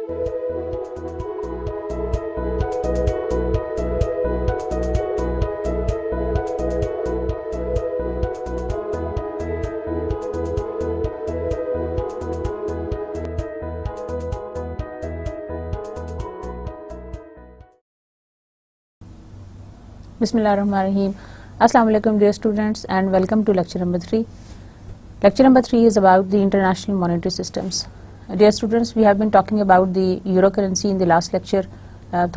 Bismillahirrahmanirrahim. Assalamu alaikum dear students and welcome to lecture number 3. Lecture number 3 is about the international monetary systems. Dear students, we have been talking about the euro currency in the last lecture.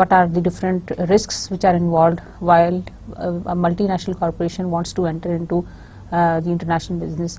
what are the different risks which are involved while a multinational corporation wants to enter into the international business.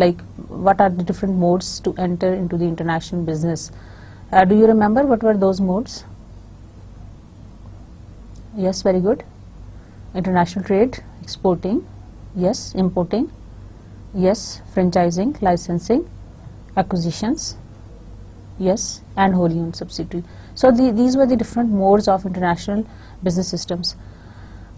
like what are the different modes to enter into the international business. Do you remember what were those modes? Yes, very good. International trade, exporting, yes. Importing, yes. Franchising, licensing, acquisitions, yes. And wholly owned subsidiary. So these were the different modes of international business systems.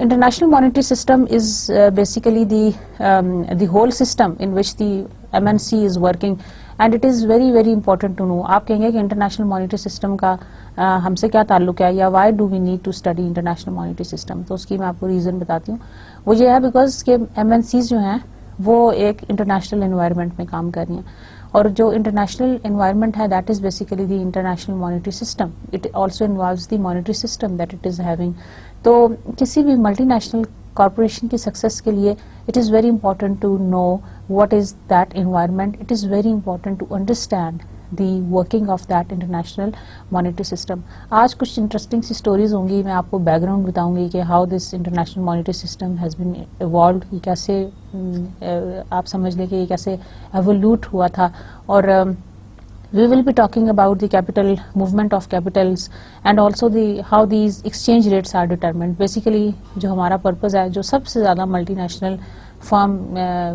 International monetary system is basically the whole system in which the MNC is working, and it is very very important to know. آپ کہیں گے کہ international monetary system کا ہم سے کیا تعلق ہے یا why do we need to study international monetary system. تو اس کی میں آپ کو ریزن بتاتی ہوں. وہ یہ ہے بیکاز کہ MNCs جو ہیں وہ ایک انٹرنیشنل انوائرمنٹ میں کام کر رہی ہیں, اور جو انٹرنیشنل انوائرمنٹ ہے that is basically the international monetary system. It also involves the monetary system that it is having. تو کسی بھی ملٹی نیشنل کارپوریشن کی سکسیس کے لیے it is very important to know what is that environment. It is very important to understand the working of that international monetary system. آج کچھ interesting سی stories ہوں گی, میں آپ کو بیک گراؤنڈ بتاؤں گی کہ how this international monetary system has been evolved. یہ کیسے آپ سمجھ لیں کہ یہ کیسے ایوولوٹ ہوا تھا. اور we will be talking about the capital movement of capitals and also how these exchange rates are determined. Basically جو ہمارا پرپز ہے, جو سب سے زیادہ ملٹی نیشنل فرم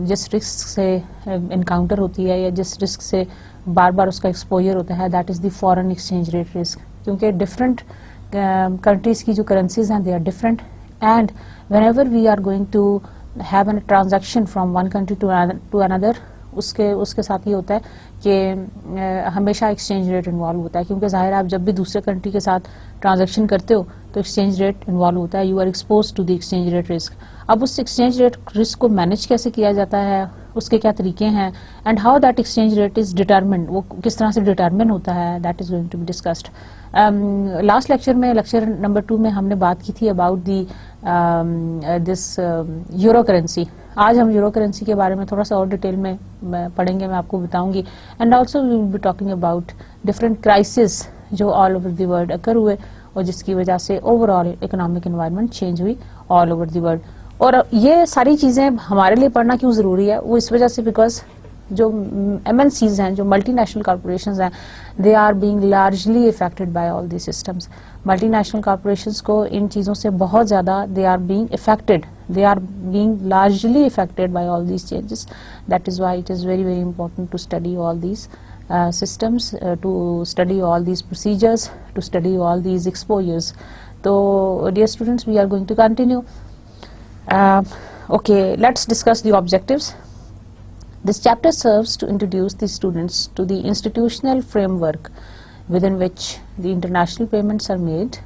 جس رسک سے انکاؤنٹر ہوتی ہے یا جس رسک سے بار بار اس کا ایکسپوجر ہوتا ہے, that is the foreign exchange rate risk. کیونکہ ڈفرینٹ کنٹریز کی جو کرنسیز ہیں they are different, and whenever we are going to have an transaction from one country to another, اس کے ساتھ یہ ہوتا ہے کہ ہمیشہ ایکسچینج ریٹ انوالو ہوتا ہے. کیونکہ ظاہر ہے آپ جب بھی دوسرے کنٹری کے ساتھ ٹرانزیکشن کرتے ہو تو ایکسچینج ریٹ انوالو ہوتا ہے. You are exposed to the exchange rate risk. اب اس ایکسچینج ریٹ رسک کو مینیج کیسے کیا جاتا ہے, اس کے کیا طریقے ہیں, and how that exchange rate is determined, وہ کس طرح سے ڈیٹرمن ہوتا ہے, that is going to be discussed. Last lecture میں, لیکچر نمبر 2 میں ہم نے بات کی تھی about the this euro currency. آج ہم یورو کرنسی کے بارے میں تھوڑا سا اور ڈیٹیل میں پڑھیں گے, میں آپ کو بتاؤں گی. And also we will be talking about different crisis جو آل اوور دی ورلڈ اکر ہوئے اور جس کی وجہ سے over all economic environment change ہوئی آل اوور دی ورلڈ. اور یہ ساری چیزیں ہمارے لیے پڑھنا کیوں ضروری ہے, وہ اس وجہ سے بیکاز جو MNCs ہیں, جو ملٹی نیشنل کارپوریشنز ہیں, they are being largely affected by all the systems. Multinational corporations کو ان چیزوں سے بہت زیادہ they are being affected, they are being largely affected by all these changes. That is why it is very very important to study all these systems, to study all these procedures, to study all these exposures. So dear students, we are going to continue. Okay, let's discuss the objectives. This chapter serves to introduce the students to the institutional framework within which the international payments are made.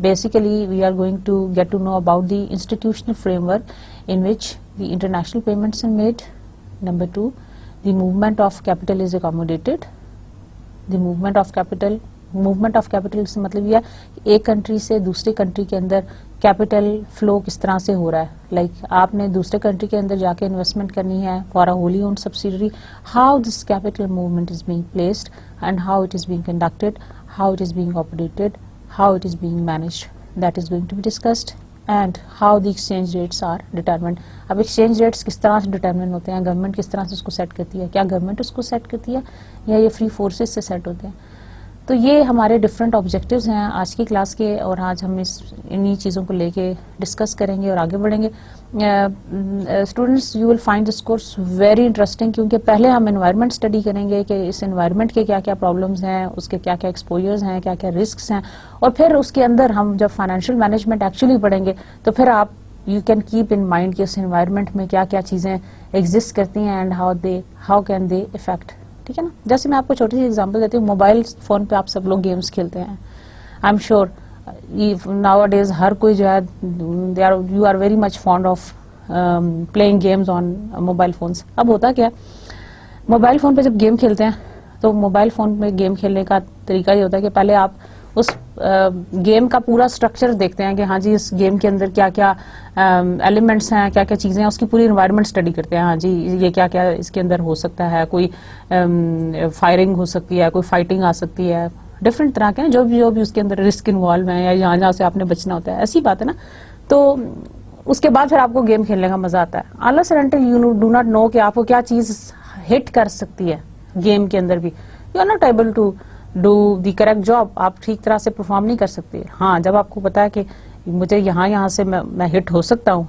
Basically, we are going to get to know about the institutional framework in which the international payments are made. Number 2, the movement of capital is accommodated. The movement of capital سے مطلب یہ ہے ایک country سے دوسری country کے اندر capital flu کس طرح سے ہو رہا ہے. لائک آپ نے دوسرے کنٹری کے اندر جا کے انویسٹمنٹ کرنی ہے for a wholly owned subsidiary, how this capital movement is being placed and how it is being conducted, how it is being operated, how it is being managed. That is going to be discussed. and how the exchange rates are determined. اب exchange rates کس طرح سے determine ہوتے ہیں, government کس طرح سے اس کو سیٹ کرتی ہے, کیا گورنمنٹ اس کو سیٹ کرتی ہے یا یہ فری فورسز سے سیٹ ہوتے ہیں. تو یہ ہمارے ڈفرینٹ آبجیکٹیوز ہیں آج کی کلاس کے, اور آج ہم انہی چیزوں کو لے کے ڈسکس کریں گے اور آگے بڑھیں گے. Students you will find this course very interesting, کیونکہ پہلے ہم انوائرمنٹ اسٹڈی کریں گے کہ اس انوائرمنٹ کے کیا کیا پرابلمس ہیں, اس کے کیا کیا ایکسپوجرز ہیں, کیا کیا رسکس ہیں, اور پھر اس کے اندر ہم جب فائنینشیل مینجمنٹ ایکچولی پڑھیں گے تو پھر آپ you can keep in mind کہ اس انوائرمنٹ میں کیا کیا چیزیں ایگزسٹ کرتی ہیں and how can they affect. ٹھیک ہے نا. جیسے میں آپ کو چھوٹی سی ایگزامپل دیتی ہوں, موبائل فون پہ آپ سب لوگ گیمس کھیلتے ہیں. I am sure nowadays ہر کوئی جو ہے you are very much fond of playing games on mobile phones. اب ہوتا کیا, موبائل فون پہ جب گیم کھیلتے ہیں تو موبائل فون پہ گیم کھیلنے کا طریقہ یہ ہوتا ہے کہ پہلے آپ اس گیم کا پورا اسٹرکچر دیکھتے ہیں کہ ہاں جی اس گیم کے اندر کیا کیا ایلیمنٹس ہیں, کیا کیا چیزیں ہیں, اس کی پوری انوائرمنٹ اسٹڈی کرتے ہیں. ہاں جی یہ کیا کیا اس کے اندر ہو سکتا ہے, کوئی فائرنگ ہو سکتی ہے, کوئی فائٹنگ آ سکتی ہے, ڈفرینٹ طرح کے جو بھی اس کے اندر رسک انوالو ہیں یا جہاں سے آپ نے بچنا ہوتا ہے, ایسی بات ہے نا. تو اس کے بعد پھر آپ کو گیم کھیلنے کا مزہ آتا ہے. unless and until you do not know کہ آپ کو کیا چیز ہٹ کر سکتی ہے گیم کے اندر بھی, you are not able to do the correct job, آپ ٹھیک طرح سے پرفارم نہیں کر سکتے. ہاں جب آپ کو پتا ہے کہ مجھے یہاں سے میں ہٹ ہو سکتا ہوں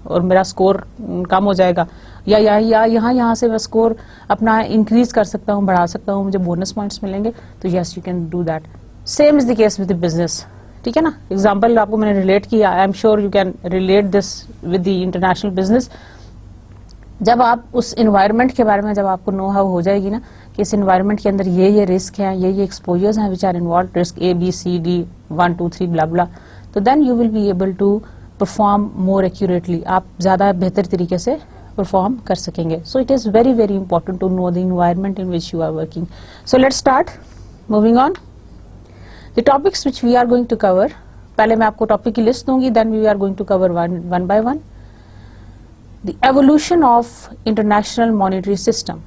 اور میرا سکور کم ہو جائے گا, یا یہاں سے میں سکور اپنا انکریز کر سکتا ہوں, بڑھا سکتا ہوں, مجھے بونس پوائنٹس ملیں گے, تو yes you can do that. Same is the case with the business. ٹھیک ہے نا. ایگزامپل آپ کو میں نے ریلیٹ کیا, آئی am sure you can relate this with the international business. جب آپ اس انوائرمنٹ کے بارے میں جب آپ کو نو ہاؤ ہو جائے گی نا کہ اس انوائرمنٹ کے اندر یہ رسک ہیں, یہ ایکسپوجرز ہیں which are involved, risk A B C D 1 2 3 blah blah, تو then you will be able to perform more accurately, آپ زیادہ بہتر طریقے سے پرفارم کر سکیں گے. So it is very very important to know the environment in which you are working. So let's start moving on. The topics which we are going to cover, پہلے میں آپ کو ٹاپک کی لسٹ دوں گی, then we are going to cover one by one. The evolution of international monetary system.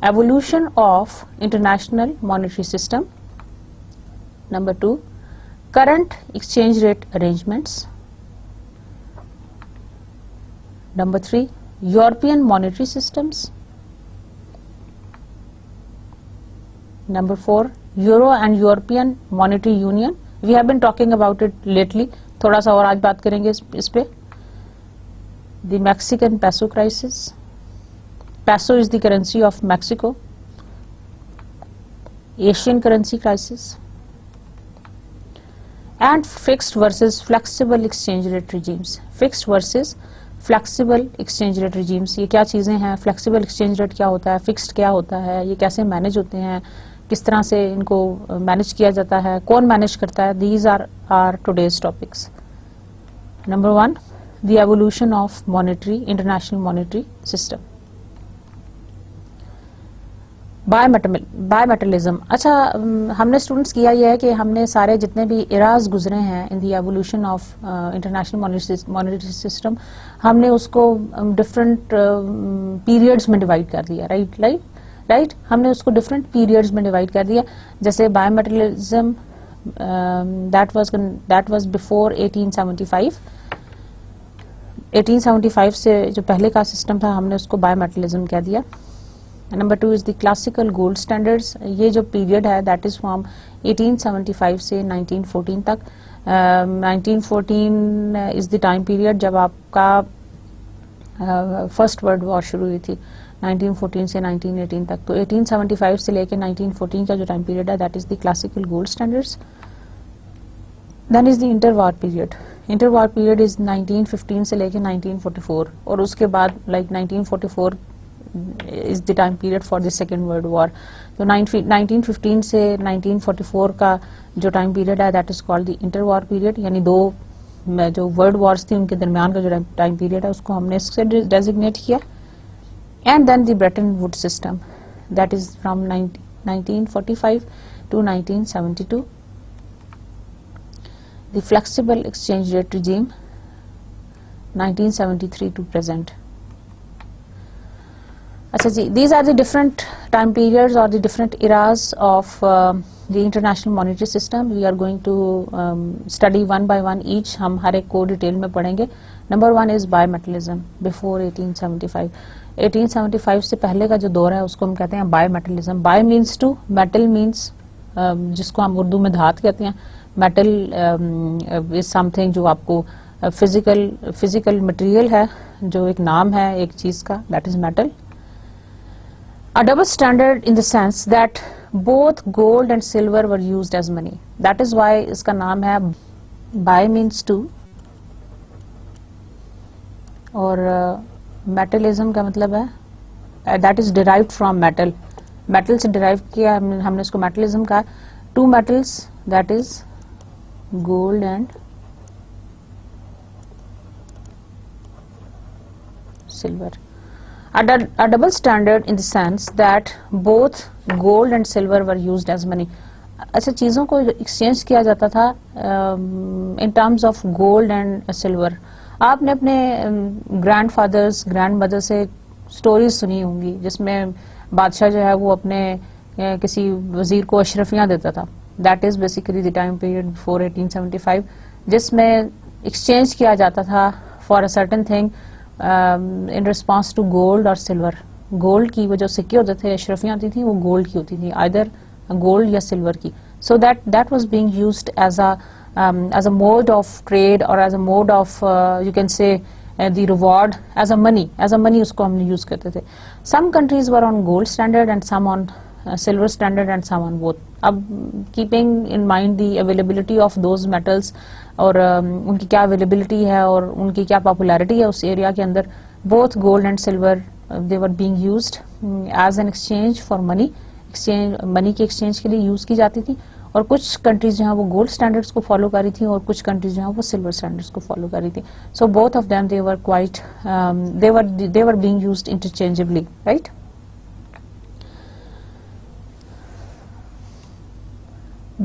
Evolution of international monetary system. Number 2, current exchange rate arrangements. Number 3, European monetary systems. Number 4, Euro and European Monetary Union. We have been talking about it lately. تھوڑا سا اور آج بات کریں گے اس پہ. The Mexican peso crisis. Peso is the currency of Mexico. Asian currency crisis. And fixed versus flexible exchange rate regimes. Fixed versus flexible exchange rate regimes. یہ کیا چیزیں ہیں, flexible exchange rate کیا ہوتا ہے, fixed کیا ہوتا ہے, یہ کیسے مینج ہوتے ہیں, کس طرح سے ان کو مینج کیا جاتا ہے, کون مینج کرتا ہے. These are today's topics. Number 1, the evolution of monetary international monetary system. Bimetallism. اچھا ہم نے اسٹوڈنٹس کیا یہ ہے کہ ہم نے سارے جتنے بھی ایراز گزرے ہیں in the evolution of international monetary system, ہم نے اس کو ڈفرینٹ پیریڈس میں ڈیوائڈ کر دیا. رائٹ ہم نے اس کو ڈفرینٹ پیریڈز میں ڈیوائڈ کر دیا. جیسے بائی میٹلزم دیٹ واز بفور 1875. 1875 سے جو پہلے کا سسٹم تھا ہم نے اس کو بائی میٹلزم کہہ دیا. Number 2 is the classical gold standards. یہ جو پیریڈ ہے دیٹ از فرام 1875 سے 1914 تک. 1914 از دی ٹائم پیریڈ جب آپ کا فرسٹ ورلڈ وار شروع ہوئی تھی, 1914 سے 1918 تک. تو 1875 سے لے کے 1914 کا جو ٹائم پیریڈ ہے that is the classical gold standards. Then is the inter war period. Inter war period is 1915 سے لے کے 1944, اور اس کے بعد like 1944 is the time period for the second world war. تو 1915 سے 1944 کا جو ٹائم پیریڈ ہے that is called the inter war period, یعنی دو جو ورلڈ وارز تھی ان کے درمیان کا جو ٹائم پیریڈ ہے اس کو ہم نے اس سے ڈیزگنیٹ کیا. And then the Bretton Woods system, that is from 1945 to 1972. The flexible exchange rate regime, 1973 to present. Achha ji, these are the different time periods or the different eras of the international monetary system. We are going to study one by one each. ہم ہر ایک کو detail میں پڑھیں گے. Number 1 is bimetallism before 1875. 1875 سے پہلے کا جو دور ہے اس کو ہم کہتے ہیں bimetallism. Bi means to, metal means جس کو ہم اردو میں دھات کہتے ہیں. Metal is something جو آپ کو physical material ہے, جو ایک نام ہے ایک چیز کا, that is metal. A double standard in the sense that both gold and silver were used as money. That is why اس کا نام ہے bi means to, اور metallism کا مطلب ہے that is derived from metal. Metal سے derive کیا ہم نے اس کو metallism کہا. Two metals, that is gold and silver. A double standard in the sense that both gold and silver were used as money. اچھا, چیزوں کو ایکسچینج کیا جاتا تھا in terms of gold and silver. آپ نے اپنے گرینڈ فادرز گرینڈ مدر سے سٹوریز سنی ہوں گی جس میں بادشاہ جو ہے وہ اپنے کسی وزیر کو اشرفیاں دیتا تھا. That is basically the time period before 1875, جس میں ایکسچینج کیا جاتا تھا for a certain thing in response to gold اور سلور. گولڈ کی وہ جو سکے ہوتے تھے, اشرفیاں ہوتی تھیں, وہ گولڈ کی ہوتی تھیں, آئدر گولڈ یا سلور کی. سو that was being used as a mode of trade or as a mode of you can say the reward as a money اس کو ہم یوز کرتے تھے. Some countries were on gold standard and some on silver standard and some on both. اب keeping in mind the availability of those metals اور ان کی کیا availability ہے اور ان کی کیا پاپولیرٹی ہے اس ایریا کے اندر, both gold and silver they were being used as an exchange for money. منی کے ایکسچینج کے لیے یوز کی جاتی تھی, اور کچھ کنٹریز جو ہیں وہ گولڈ سٹینڈرڈس کو فالو کر رہی تھیں اور کچھ کنٹریز جو ہیں وہ سلور سٹینڈرڈس کو فالو کر رہی تھیں. So both of them they were quite they were being used interchangeably, right?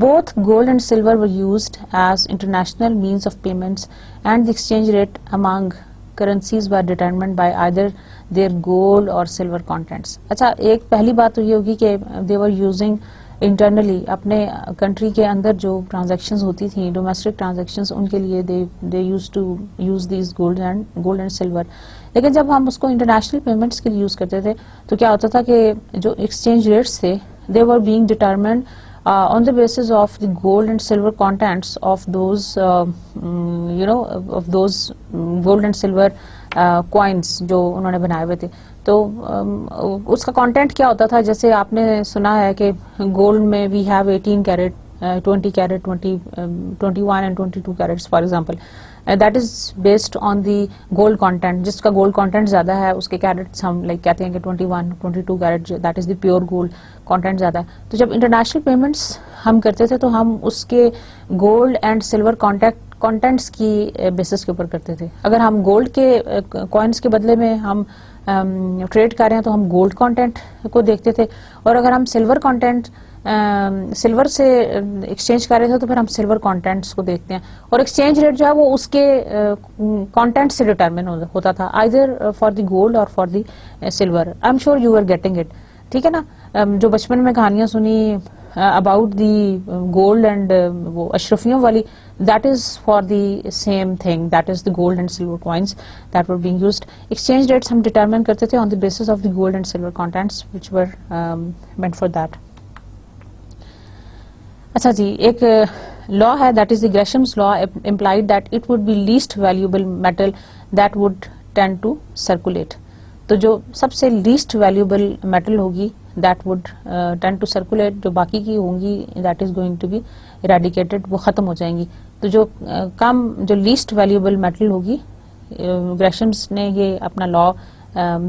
Both gold and silver were used as international means of payments and the exchange rate among currencies were determined by either their gold or silver contents. اچھا, ایک پہلی بات تو یہ ہوگی کہ they were using internally اپنے country کے اندر جو ٹرانزیکشنز ہوتی تھیں, ڈومیسٹک ٹرانزیکشنز, ان کے لیے they used to use these gold and silver. لیکن جب ہم اس کو انٹرنیشنل پیمنٹس کے لیے یوز کرتے تھے تو کیا ہوتا تھا کہ جو ایکسچینج ریٹس تھے they were being determined on the basis of the gold and silver contents of those of those gold and silver coins جو انہوں نے بنائے ہوئے تھے. تو اس کا کانٹینٹ کیا ہوتا تھا, جیسے آپ نے سنا ہے کہ گولڈ میں we have 18 carat 20 carat 21 and 22 carats for example. That is based on the gold content. جس کا گولڈ کانٹینٹ زیادہ ہے اس کے کیرٹس ہم لائک کہتے ہیں کہ 21 22 carat, that is the pure gold content زیادہ ہے. تو جب انٹرنیشنل پیمنٹس ہم کرتے تھے تو ہم اس کے گولڈ اینڈ سلور کانٹینٹس کی بیسس کے اوپر کرتے تھے. اگر ہم گولڈ کے کوائنس کے بدلے میں ہم ٹریڈ کر رہے ہیں تو ہم گولڈ کانٹینٹ کو دیکھتے تھے, اور اگر ہم سلور کانٹینٹ سلور سے ایکسچینج کر رہے تھے تو پھر ہم سلور کانٹینٹس کو دیکھتے ہیں, اور ایکسچینج ریٹ جو ہے وہ اس کے کانٹینٹ سے ڈٹرمن ہوتا تھا, آئدر فار دی گولڈ اور for the silver. I am sure you are getting it. ٹھیک ہے نا. جو بچپن میں کہانیاں سنی اباؤٹ دی گولڈ اینڈ وہ اشرفیوں والی, that is for the same thing, that is the gold and silver coins that were being used. Exchange rates ہم determine کرتے تھے on the basis of the gold and silver contents which were meant for that. اچھا جی, ایک law ہے, that is the Gresham's law, implied that it would be least valuable metal that would tend to circulate. تو جو سب سے least valuable metal ہوگی that would tend to circulate, جو باقی کی ہوں گی that is going to be eradicated, وہ ختم ہو جائیں گی. تو جو کم جو لیسٹ ویلیوبل میٹل ہوگی, گریشمز نے یہ اپنا لا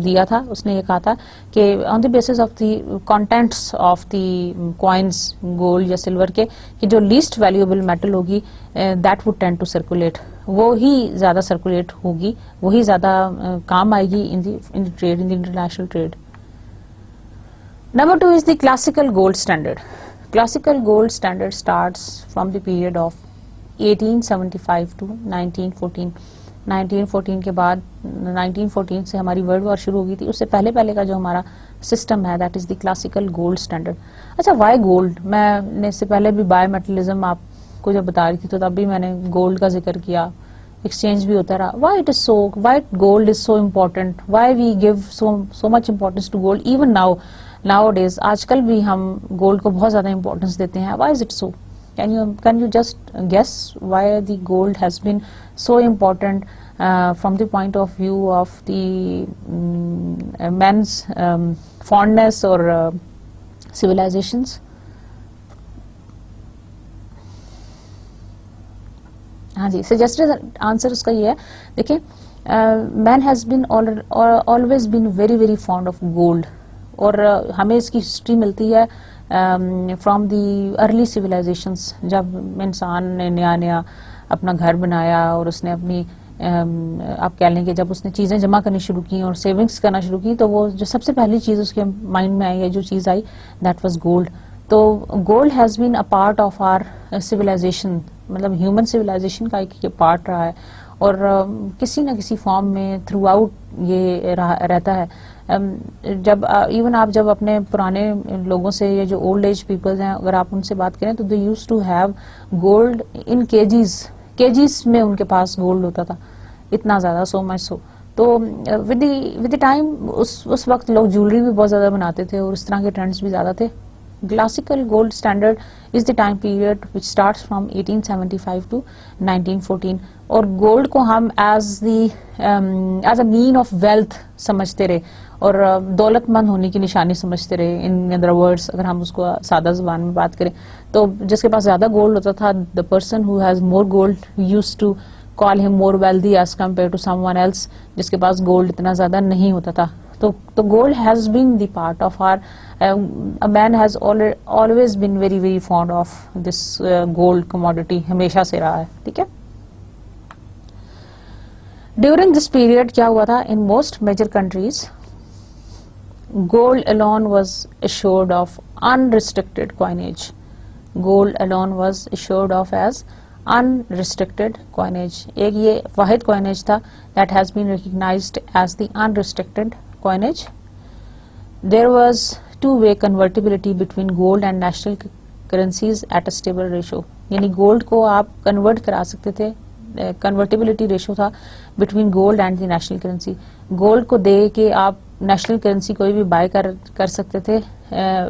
دیا تھا, اس نے یہ کہا تھا کہ on the basis of the contents of the coins gold یا سلور کے, کہ جو لیسٹ ویلیوبل میٹل ہوگی that would tend to circulate, وہی زیادہ سرکولیٹ ہوگی, وہی زیادہ کام آئے گی in the trade, in the international trade. Number 2 is the classical gold standard. Classical gold standard starts from the period of 1875 to 1914. 1914 کے بعد 1914 سے ہماری ورلڈ وار شروع ہو گئی تھی, اس سے پہلے پہلے کا جو ہمارا سسٹم ہے that is the classical gold standard. اچھا وائی گولڈ؟ میں نے اس سے پہلے بھی بائی میٹلزم آپ کو جب بتا رہی تھی تو تب بھی میں نے گولڈ کا ذکر کیا, ایکسچینج بھی ہوتا رہا. Why it is so, why gold is so important, why we give so much importance to gold even nowadays, آج کل بھی ہم گولڈ کو بہت زیادہ امپورٹینس دیتے ہیں. Why is it so? Can you just guess why the gold has been so important from the point of view of the men's fondness or civilizations? ہاں جی, suggested answer اس کا یہ ہے, دیکھیں man has been always been very very fond of gold, اور ہمیں اس کی history ملتی ہے فرام دی ارلی سویلائزیشنس. جب انسان نے نیا نیا اپنا گھر بنایا اور اس نے اپنی آپ کہہ لیں کہ جب اس نے چیزیں جمع کرنی شروع کی اور سیونگس کرنا شروع کی, تو وہ جو سب سے پہلی چیز اس کے مائنڈ میں آئی ہے, جو چیز آئی دیٹ واز گولڈ. تو gold has been a part of our civilization, مطلب ہیومن سویلائزیشن کا ایک یہ پارٹ رہا ہے, اور کسی نہ کسی فارم میں تھرو آؤٹ یہ رہتا ہے. جب ایون آپ جب اپنے پرانے لوگوں سے, یہ جو اولڈ ایج پیپلز ہیں, اگر آپ ان سے بات کریں تو they use to have gold ان کیجیز میں ان کے پاس گولڈ ہوتا تھا, اتنا زیادہ, سو مچ سو. تو ود دی ٹائم اس وقت لوگ جیولری بھی بہت زیادہ بناتے تھے اور اس طرح کے ٹرینڈس بھی زیادہ تھے. Classical gold standard is the time period which starts from 1875 to 1914, اور گولڈ کو ہم as a mean of wealth سمجھتے رہے اور دولت مند ہونے کی نشانی سمجھتے رہے. ان ادر ورڈس اگر ہم اس کو سادہ زبان میں بات کریں تو جس کے پاس زیادہ گولڈ ہوتا تھا, the person who has more gold used to call him more wealthy as compare to someone else جس کے پاس گولڈ اتنا زیادہ نہیں ہوتا تھا. تو gold has been the part of our, man has always been very very fond of this gold commodity, ہمیشہ سے رہا ہے. ٹھیک ہے. ڈیورنگ دس پیریڈ کیا ہوا تھا, in most major countries gold alone was assured of unrestricted coinage. Gold alone was assured of as unrestricted coinage. ایک یہ واحد coinage تھا that has been recognized as the unrestricted coinage. There was two-way convertibility between gold and national currencies at a stable ratio. یعنی gold کو آپ convert کرا سکتے تھے, convertibility ratio تھا between gold and the national currency. gold کو دے کے آپ نیشنل کرنسی کوئی بھی بائی کر سکتے تھے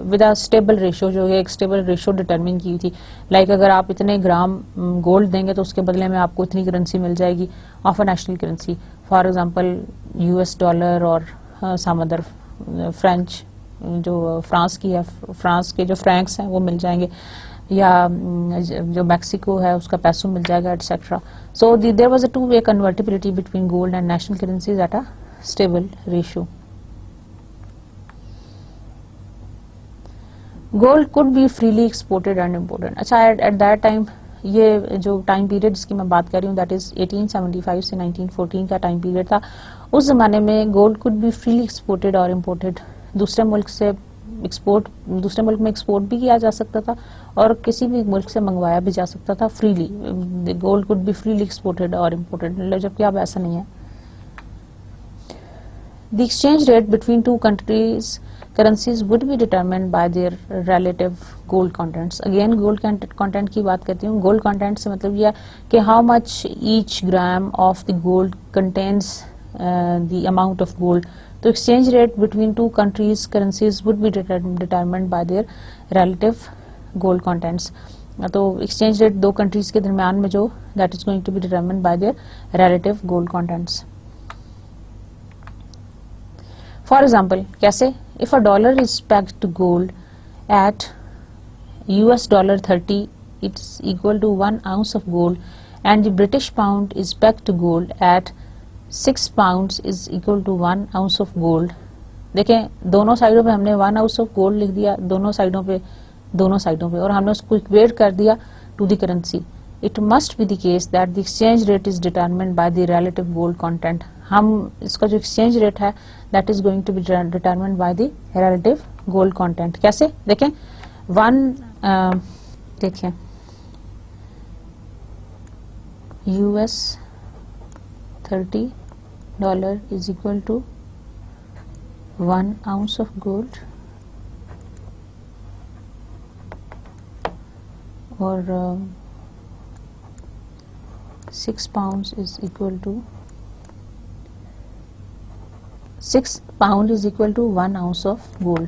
ود اے اسٹیبل ریشو, جو ایک اسٹیبل ریشو ڈٹرمن کی تھی. لائک اگر آپ اتنے گرام گولڈ دیں گے تو اس کے بدلے میں آپ کو اتنی کرنسی مل جائے گی of a national currency. For example US dollar اور سم ادر فرینچ, جو فرانس کی ہے, فرانس کے جو فرینکس ہیں وہ مل جائیں گے, یا جو میکسیکو ہے اس کا پیسو مل جائے گا, etcetera. So there was a two-way convertibility between gold and national currencies at a stable ratio. Gold could be freely exported and imported. اچھا ایٹ دیٹ ٹائم, یہ جو ٹائم پیریڈ جس کی میں بات کر رہی ہوں دیٹ از 1875 سے 1914 کا ٹائم پیریڈ تھا. اس زمانے میں gold could be freely exported اور imported, دوسرے ملک میں ایکسپورٹ بھی کیا جا سکتا تھا اور کسی بھی ملک سے منگوایا بھی جا سکتا تھا freely. Gold could be freely exported اور imported, جبکہ اب ایسا نہیں ہے. The exchange rate between two countries currencies would be determined by their relative gold contents. Again gold content کی بات کرتی ہوں. gold content سے مطلب یہ ہے کہ how much each gram of the gold contains the amount of gold. تو exchange rate between two countries currencies would be determined by their relative gold contents. تو exchange rate دو countries کے درمیان میں جو that is going to be determined by their relative gold contents. For example, کیسے, if a dollar is pegged to gold at $30, it's equal to 1 ounce of gold, and the British pound is pegged to gold at 6 pounds is equal to 1 ounce of gold. دیکھیں دونوں سائڈوں پہ ہم نے 1 ounce of gold لکھ دیا, دونوں سائڈوں پہ, اور ہم نے اس کو equate کر دیا to the currency. It must be the case that the exchange rate is determined by the relative gold content. ہم اس کا جو ایکسچینج ریٹ ہے that is going to be determined by the relative gold content. کیسے دیکھیں, دیکھیں US $30 is equal to 1 ounce of gold, or 6 pounds is equal to 6 pound is equal to 1 ounce of gold.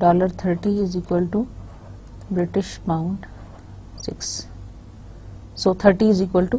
$30 is equal to British pound 6. So 30 is equal to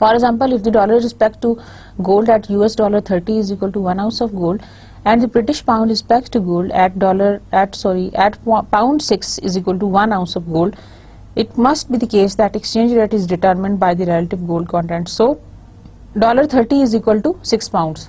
For example, if the dollar is pegged to gold at $30 is equal to 1 ounce of gold, and the British pound is pegged to gold at pound 6 is equal to 1 ounce of gold, it must be the case that exchange rate is determined by the relative gold content. So, $30 is equal to 6 pounds.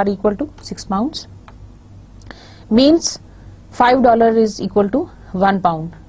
are equal to 6 pounds. Means $5 is equal to 1 pound.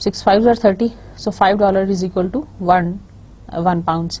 6 5 are 30, so $5 is equal to 1 pounds.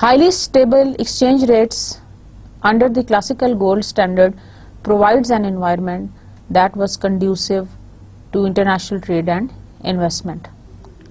Highly stable exchange rates under the classical gold standard provides an environment that was conducive to international trade and investment.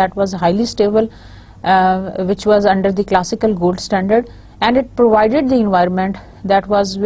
that was highly stable, which was under the classical gold standard, and it provided the environment that was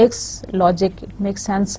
makes logic, it makes sense.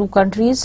2 countries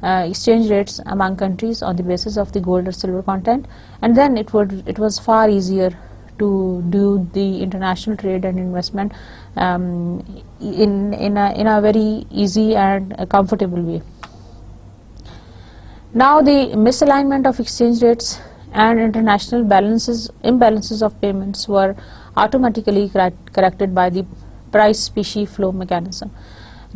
exchange rates among countries on the basis of the gold or silver content, and then it was far easier to do the international trade and investment in a very easy and comfortable way. Now the misalignment of exchange rates and international imbalances of payments were automatically corrected by the price specie flow mechanism.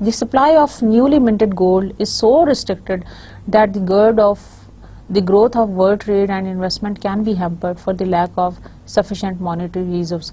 the supply of newly minted gold is so restricted that the growth of world trade and investment can be hampered for the lack of sufficient monetary reserves.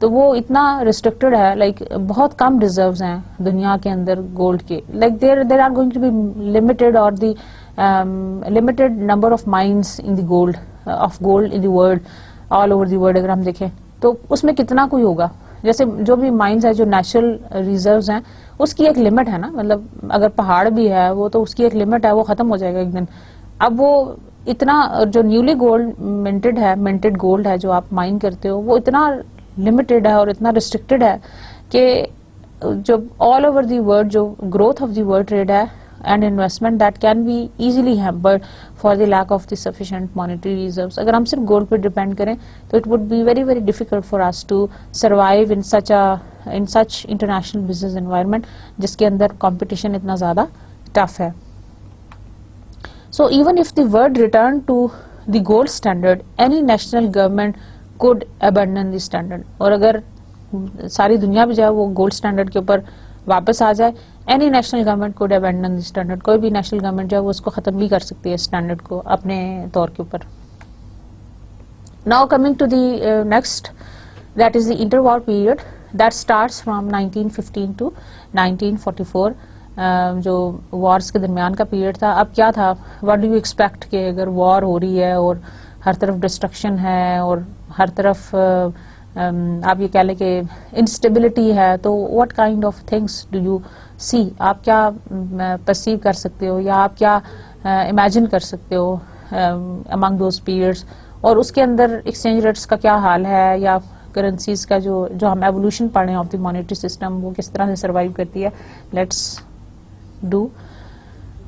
تو وہ اتنا restricted ہے, like بہت کم reserves ہیں دنیا کے اندر gold کے, like there are going to be limited اور the limited number of mines in the gold of gold in the world, all over the world اگر ہم دیکھیں تو اس میں کتنا کوئی ہوگا. جیسے جو بھی مائنز ہے جو نیچرل ریزروز ہیں اس کی ایک لمٹ ہے نا, مطلب اگر پہاڑ بھی ہے وہ تو اس کی ایک لمٹ ہے, وہ ختم ہو جائے گا ایک دن. اب وہ اتنا جو نیولی گولڈ منٹڈ گولڈ ہے جو آپ مائن کرتے ہو وہ اتنا لمیٹڈ ہے اور اتنا ریسٹرکٹیڈ ہے کہ جو آل اوور دی ورلڈ جو growth of the world trade ہے and investment that can be easily hampered for the lack of the sufficient monetary reserves. اگر ہم صرف گولڈ پہ ڈیپینڈ کریں تو it would be very very difficult for us to survive in such international business environment جس کے اندر competition اتنا زیادہ ٹف ہے. So even if the world returned to the gold standard, any national government could abandon the standard. اور اگر ساری دنیا بھی جائے وہ گولڈ اسٹینڈرڈ کے اوپر واپس آ جائے, any national government could abandon the standard. کوئی بھی نیشنل گورنمنٹ جو ہے وہ اس کو ختم بھی کر سکتی ہے اسٹینڈرڈ کو اپنے طور کے اوپر. Now coming to the next, that is the interwar period that starts from 1915 to 1944. جو وارز کے درمیان کا پیریڈ تھا. اب کیا تھا, واٹ ڈو یو ایکسپیکٹ کہ اگر وار ہو رہی ہے اور ہر طرف ڈسٹرکشن ہے اور ہر طرف آپ یہ کہہ لیں کہ انسٹیبلٹی ہے, تو what kind of things do you see, آپ کیا پرسیو کر سکتے ہو یا آپ کیا امیجن کر سکتے ہو امنگ دوز پیریڈس, اور اس کے اندر ایکسچینج ریٹس کا کیا حال ہے یا کرنسیز کا جو ہم ایوولوشن پڑھ رہے ہیں آف دی مانیٹری سسٹم وہ کس طرح سے سروائیو کرتی ہے. Let's do.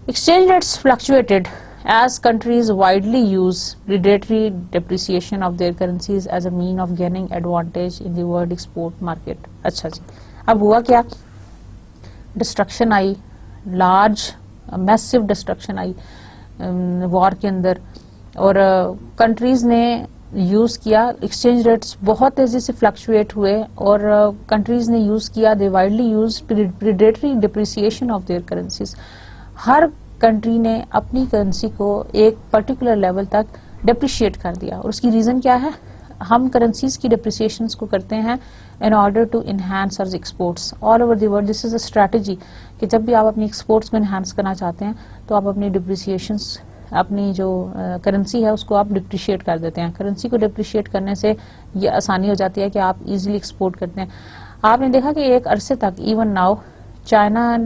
Exchange rates fluctuated as countries widely use predatory depreciation of their currencies as a mean of gaining advantage in the world export market. اچھا جی, اب ہوا کیا, ڈسٹرکشن آئی, لارج میسو ڈسٹرکشن آئی وار کے اندر, اور کنٹریز نے use کیا exchange rates بہت تیزی سے فلکچویٹ ہوئے, اور کنٹریز نے یوز کیا they widely use predatory depreciation of their currencies. ہر کنٹری نے اپنی کرنسی کو ایک پرٹیکولر لیول تک ڈپریشیٹ کر دیا, اور اس کی ریزن کیا ہے, ہم کرنسیز کی ڈپریسیشنس کو کرتے ہیں in order to enhance our exports all over the world. This is a strategy کہ جب بھی آپ اپنی ایکسپورٹس کو انہانس کرنا چاہتے ہیں تو آپ اپنی ڈپریسیشنس, اپنی جو کرنسی ہے اس کو آپ ڈپریشیٹ کر دیتے ہیں. کرنسی کو ڈپریشیٹ کرنے سے یہ آسانی ہو جاتی ہے کہ آپ ایزیلی ایکسپورٹ کرتے ہیں. آپ نے دیکھا کہ ایک عرصے تک ایون ناؤ چائنا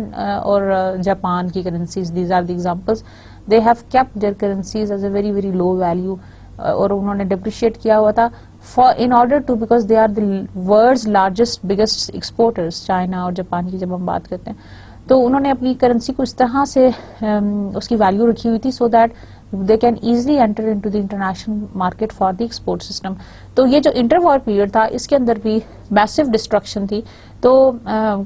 اور جاپان کی currencies, these are the examples, they have kept their currencies as a very very low value, اور انہوں نے ڈپریشیٹ کیا ہوا تھا in order to because they are the world's largest biggest exporters. China اور Japan کی جب ہم بات کرتے ہیں تو انہوں نے اپنی کرنسی کو اس طرح سے اس کی ویلیو رکھی ہوئی تھی so that they can easily enter into the international market for the export system. تو یہ جو انٹر وار پیریڈ تھا اس کے اندر بھی میسو ڈسٹرکشن تھی, تو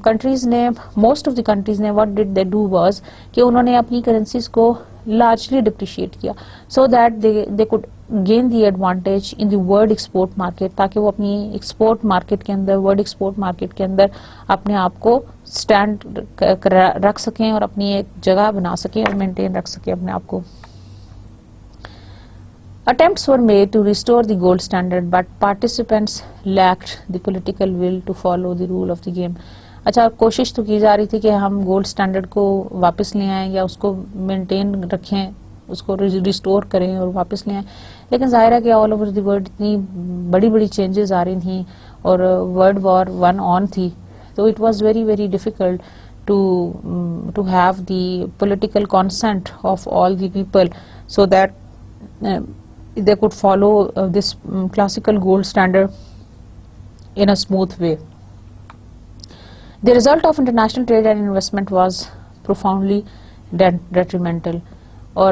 کنٹریز نے, موسٹ آف دی کنٹریز نے what did they do was کہ انہوں نے اپنی کرنسیز کو largely depreciate کیا so that they could gain the advantage in the world export market, تاکہ وہ اپنی ایکسپورٹ مارکیٹ کے اندر, ورلڈ ایکسپورٹ مارکیٹ کے اندر اپنے آپ کو اسٹینڈ رکھ سکیں اور اپنی ایک جگہ بنا سکیں اور مینٹین رکھ سکیں اپنے آپ کو. Attempts were made to restore the gold standard but participants lacked the political will to follow the rule of the game. اچھا, کوشش تو کی جا رہی تھی کہ ہم گولڈ اسٹینڈرڈ کو واپس لے آئیں یا اس کو مینٹین رکھیں, اس کو ریسٹور کریں اور واپس لے آئیں, لیکن ظاہر ہے کہ آل اوور دی ورلڈ اتنی بڑی بڑی چینجز آ رہی تھیں اور ورلڈ وار 1 آن تھی, تو it was very very difficult to have the political consent of all the people so that they could follow this classical gold standard in a smooth way. The result of international trade and investment was profoundly detrimental. Or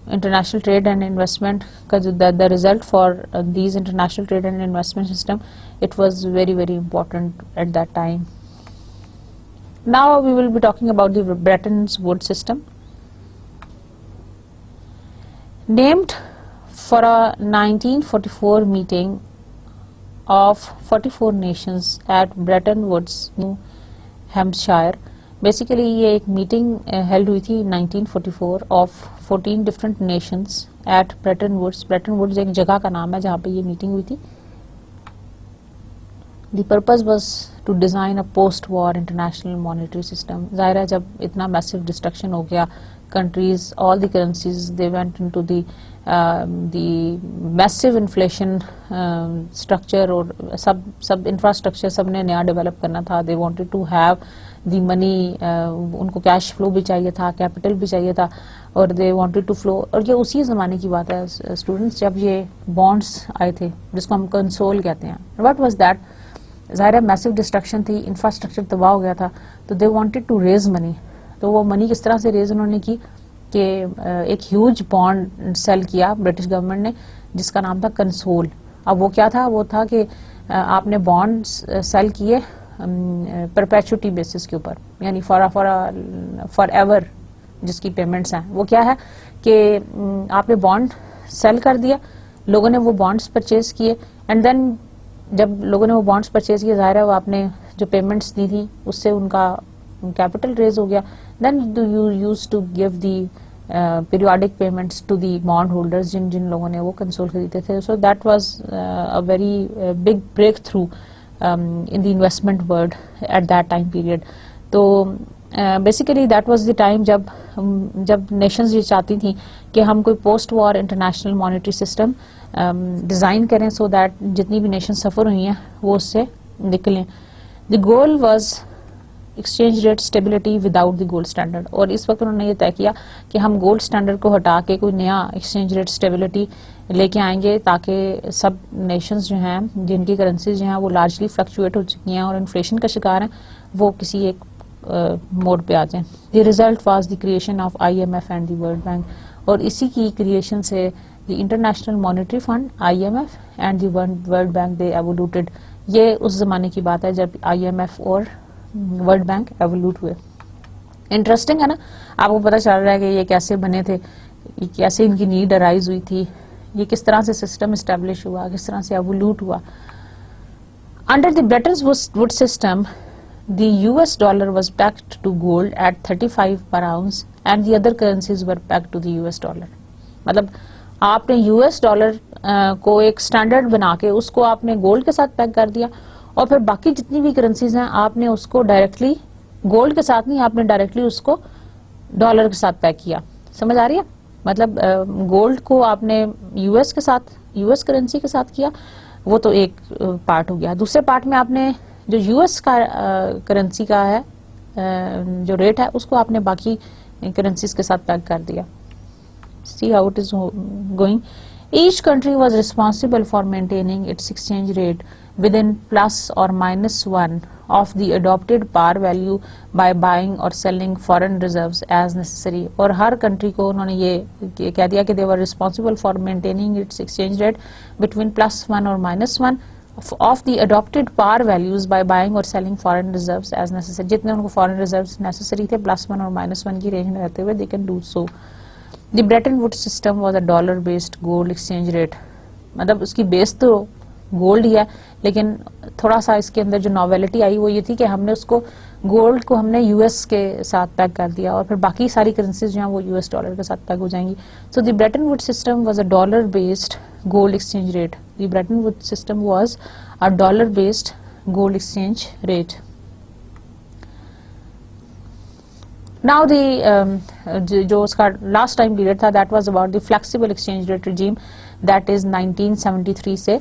international trade and investment ka jo the result for these international trade and investment system, it was very very important at that time. Now we will be talking about the Bretton Woods system. Named for a 1944 meeting of 44 nations at Bretton Woods, New Hampshire. Basically یہ ایک meeting held ہوئی تھی 1944 of 14 different nations at Bretton Woods. Bretton Woods ایک جگہ کا نام ہے جہاں پہ یہ میٹنگ ہوئی تھی. The purpose was to design a post-war international monetary system. ظاہر ہے جب اتنا massive destruction ہو گیا, countries, all the currencies, they went into the massive inflation structure, اور سب infrastructure سب نے نیا ڈیولپ کرنا تھا. They wanted to have the money, ان کو کیش فلو بھی چاہیے تھا, کیپٹل بھی چاہیے تھا, اور they wanted to flow. اور یہ اسی زمانے کی بات ہے اسٹوڈنٹس, جب یہ بانڈس آئے تھے جس کو ہم کنسول کہتے ہیں. What was that? ظاہر ہے میسو ڈسٹرکشن تھی, انفراسٹرکچر تباہ ہو گیا تھا, تو they wanted to raise money. تو وہ منی کس طرح سے ریز انہوں نے کی کہ ایک ہیوج بانڈ سیل کیا برٹش گورنمنٹ نے جس کا نام تھا کنسول. اب وہ کیا تھا, وہ تھا کہ آپ نے بانڈ سیل کیے پرپیچوٹی بیسس کے اوپر, یعنی فار ایور جس کی پیمنٹس ہیں. وہ کیا ہے کہ آپ نے بانڈ سیل کر دیا, لوگوں نے وہ بانڈس پرچیز کیے, اینڈ دین جب لوگوں نے وہ بانڈس پرچیز کیے, ظاہر ہے وہ آپ نے جو پیمنٹس دی تھی اس سے ان کا کیپٹل ریز ہو گیا. Then you used to give the periodic payments to the bond holders جن لوگوں نے وہ کنسول خریدے تھے. So that was a very big breakthrough in the investment world at that time period. تو basically that was the time جب nations یہ چاہتی تھیں کہ ہم کوئی post war international monetary system design کریں سو دیٹ جتنی بھی نیشن سفر ہوئی ہیں وہ اس سے نکلیں. The goal was exchange rate stability without the gold standard. اور اس وقت انہوں نے یہ طے کیا کہ ہم گولڈ اسٹینڈرڈ کو ہٹا کے کوئی نیا ایکسچینج ریٹ اسٹیبلٹی لے کے آئیں گے تاکہ سب نیشنز جو ہیں جن کی کرنسیز جو ہیں وہ لارجلی فلکچویٹ ہو چکی ہیں اور انفلیشن کا شکار ہیں, وہ کسی ایک موڈ پہ آ جائیں. The result was the creation of IMF and the world bank. اور اسی کی کریشن سے the international monetary fund IMF and the world bank they evoluted. یہ اس زمانے کی بات ہے جب IMF اور ورلڈ بینک ایوولوٹ ہوئے. انٹرسٹنگ ہے نا, آپ کو پتہ چل رہا ہے کہ یہ کیسے بنے تھے, کیسے ان کی نیڈ ارائز ہوئی تھی, یہ کس طرح سے سسٹم اسٹیبلش ہوا, کس طرح سے ایوولوٹ ہوا. Under the Bretton Wood system the US dollar was pegged to gold at 35 per ounce and the other currencies were pegged to the US dollar. مطلب آپ نے US ڈالر کو ایک سٹینڈرڈ بنا کے اس کو آپ نے گولڈ کے ساتھ پیگ کر دیا, اور پھر باقی جتنی بھی کرنسیز ہیں آپ نے اس کو ڈائریکٹلی گولڈ کے ساتھ نہیں, آپ نے ڈائریکٹلی اس کو ڈالر کے ساتھ پیگ کیا. سمجھ آ رہی ہے؟ مطلب گولڈ کو آپ نے US کے ساتھ, US کرنسی کے ساتھ کیا, وہ تو ایک پارٹ ہو گیا. دوسرے پارٹ میں آپ نے جو US کا کرنسی کا ہے جو ریٹ ہے اس کو آپ نے باقی کرنسیز کے ساتھ پیگ کر دیا. See how it is going. Each country was responsible for maintaining its exchange rate within plus or minus 1 of the adopted par value by buying or selling foreign reserves as necessary. اور ہر country کو انہوں نے یہ کہہ دیا کہ they were responsible for maintaining its exchange rate between plus 1 or minus 1 of the adopted par values by buying or selling foreign reserves as necessary. جتنے ان کو foreign reserves necessary تھے plus 1 اور minus 1 کی رینج میں رہتے ہوئے they can do so. The Bretton Woods system was a dollar based gold exchange rate. مطلب اس کی بیس تو گولڈ ہی ہے, لیکن تھوڑا سا اس کے اندر جو ناویلٹی آئی وہ یہ تھی کہ ہم نے اس کو گولڈ کو ہم نے US کے ساتھ پیگ کر دیا, اور پھر باقی ساری کرنسیز جو ہیں وہ US ڈالر کے ساتھ پیگ ہو جائیں گی. So the Bretton Woods system was a dollar based gold exchange rate. The Bretton Woods system was a dollar based gold exchange rate. Now جو اس کا لاسٹ ٹائم پیریڈ تھا that was about the flexible exchange rate regime, that is 1973 سے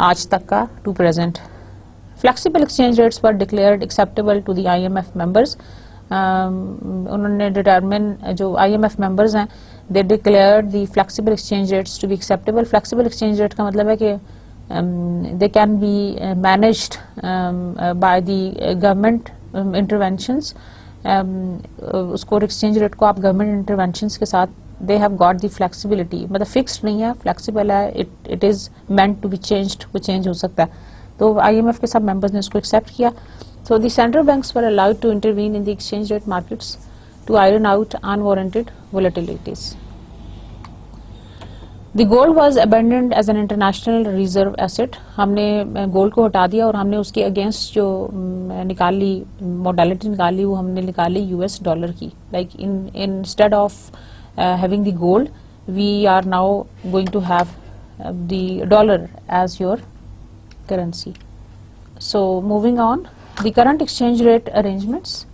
آج تک کا to present. Flexible exchange rates were declared acceptable to the IMF members. انہوں نے determine جو IMF members ہیں they declared the flexible exchange rates to be acceptable. Flexible exchange rate کا مطلب ہے کہ they can be managed by the government interventions. اس کو exchange rate کو آپ گورنمنٹ انٹرونشنس کے ساتھ they have got the flexibility, مطلب فکسڈ نہیں ہے, فلیکسیبل ہے, it is meant to be changed, وہ چینج ہو سکتا ہے. تو IMF کے سب ممبرز نے اس کو ایکسیپٹ کیا. So the central banks were allowed to intervene in the exchange rate markets to iron out unwarranted volatilities. The gold was abandoned as an international reserve asset. ہم نے گولڈ کو ہٹا دیا اور ہم نے اس کے اگینسٹ جو نکالی موڈیلٹی نکالی وہ ہم نے نکالی US ڈالر کی. Like instead of having the gold, we are now going to have the dollar as your currency. So moving on, the current exchange rate arrangements.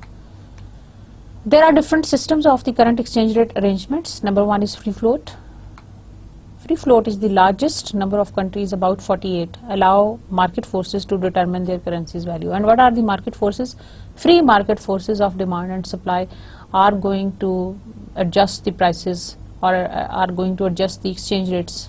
There are different systems of the current exchange rate arrangements. Number one is free float. Free float is the largest number of countries, about 48, allow market forces to determine their currency's value. And what are the market forces? Free market forces of demand and supply are going to adjust the prices or are going to adjust the exchange rates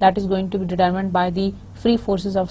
That is going to be determined by the free forces of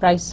price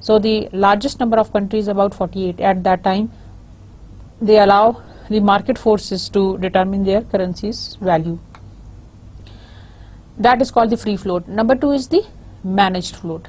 So the largest number of countries, about 48 at that time, they allow the market forces to determine their currency's value. That is called the free float. Number two is the managed float.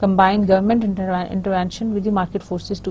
combine government intervention with the market forces to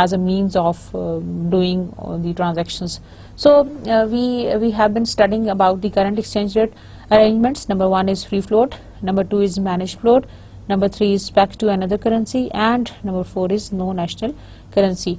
as a means of doing the transactions. So we have been studying about the current exchange rate arrangements. Number one is free float, number two is managed float, number three is pegged to another currency, and number four is no national currency.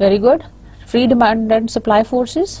Very good. Free demand and supply forces.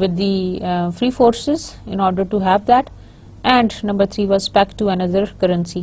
with the free forces in order to have that. And number three was pegged to another currency.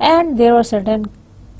And there were certain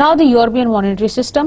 Now the European monetary system.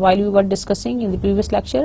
while we were discussing in the previous lecture.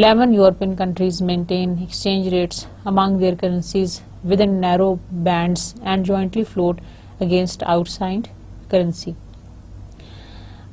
11 European countries maintain exchange rates among their currencies within narrow bands and jointly float against outside currency.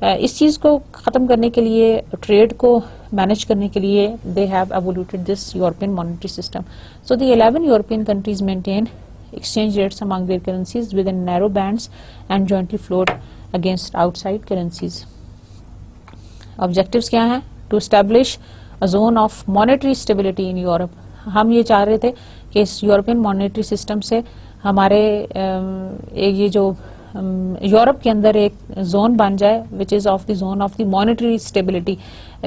اس چیز کو ختم کرنے کے لیے, trade کو manage کرنے کے لیے, they have evaluated this European monetary system. So the 11 European countries maintain exchange rates among their currencies within narrow bands and jointly float against outside currencies. Objectives کیا ہیں؟ To establish a zone of monetary stability in Europe. ہم یہ چاہ رہے تھے کہ اس European monetary system سے ہمارے یہ جو یورپ کے اندر ایک زون بن جائے which is of the zone of the monetary stability,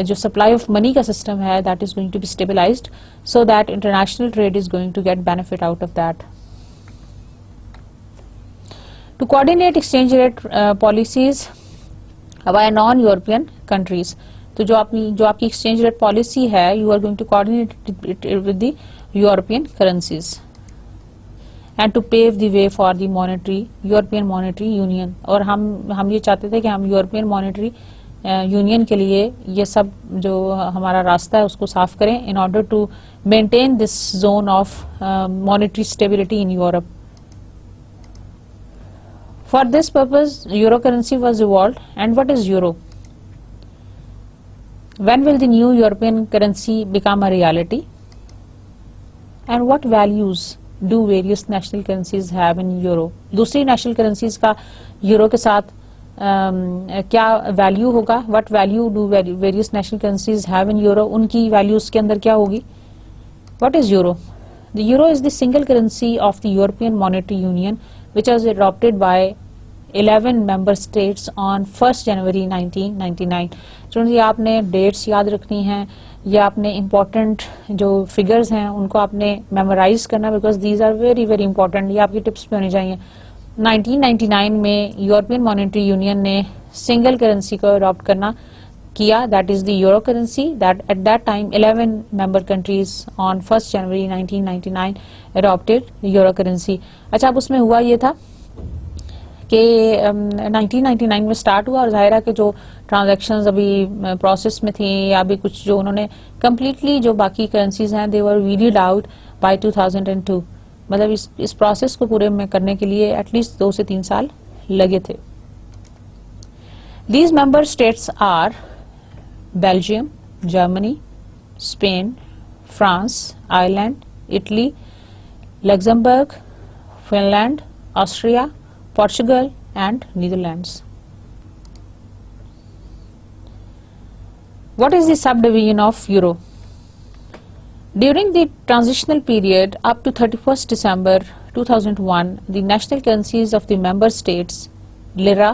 جو سپلائی آف منی کا سسٹم ہے that is going to be stabilized so that international trade is going to get benefit out of that. To coordinate exchange rate policies by non European countries, تو جو آپ کی exchange rate policy ہے you are going to coordinate with the European currencies and to pave the way for the European monetary union. اور ہم یہ چاہتے تھے کہ ہم یورپین مانیٹری یونین کے لیے یہ سب جو ہمارا راستہ ہے اس کو صاف کریں in order to maintain this zone of monetary stability in Europe. For this purpose, euro currency was evolved. And what is euro? When will the new European currency become a reality? And what values do various national currencies have in euro? دوسری national currencies کا euro کے ساتھ کیا value ہوگا? What value do various national currencies have in euro? ان کی values کے اندر کیا ہوگی? What is euro? The euro is the single currency of the European Monetary Union which was adopted by 11 member states on 1st January 1999. چونکہ آپ نے dates یاد رکھنی ہیں یا آپ نے امپورٹنٹ جو فگرز ہیں ان کو آپ نے میمورائز کرنا because these are very very important, یہ آپ کی ٹپس پہ ہونی چاہیے. 1999 میں یورپین مانیٹری یونین نے سنگل کرنسی کو اڈاپٹ کرنا کیا, that is the euro currency. That at that time 11 member countries on 1st January 1999 adopted euro currency. اچھا اب اس میں ہوا یہ تھا کہ 1999 میں سٹارٹ ہوا اور ظاہرہ کہ جو ٹرانزیکشنز ابھی پروسیس میں تھیں یا ابھی کچھ جو انہوں نے کمپلیٹلی جو باقی کرنسیز ہیں دے ور ویڈیڈ آؤٹ بائی 2002. مطلب اس پروسیس کو پورے میں کرنے کے لیے ایٹ لیسٹ 2 سے 3 سال لگے تھے. These member states are Belgium, Germany, Spain, France, Ireland, Italy, Luxembourg, Finland, Austria, Portugal and Netherlands. What is the subdivision of euro? During the transitional period up to 31st December 2001, the national currencies of the member states, lira,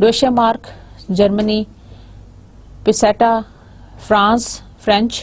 Deutsche Mark, Germany, peseta, France, French,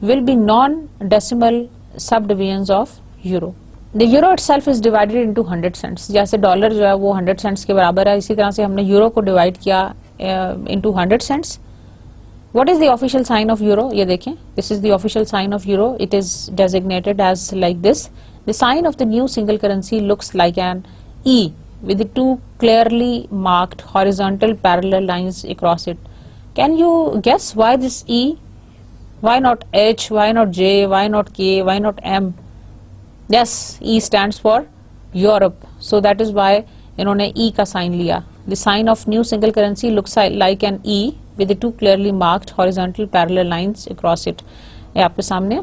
will be non-decimal subdivisions of euro. The euro itself is divided into 100 cents. جیسے dollar جو ہے وہ 100 cents کے برابر ہے, اسی طرح سے ہم نے یورو کو ڈیوائڈ کیا into 100 cents. What is the official sign of euro? یہ دیکھیں, this is the official sign of euro. It is designated as like this. The sign of the new single currency looks like an E with the 2 clearly marked horizontal parallel lines across it. Can you guess why this E? Why not H? Why not J? Why not K? Why not M? Yes, E stands for Europe. So that is why انہوں نے E کا sign لیا. The sign of new single currency looks like an E with the 2 clearly marked horizontal parallel lines across it. یہ آپ کے سامنے.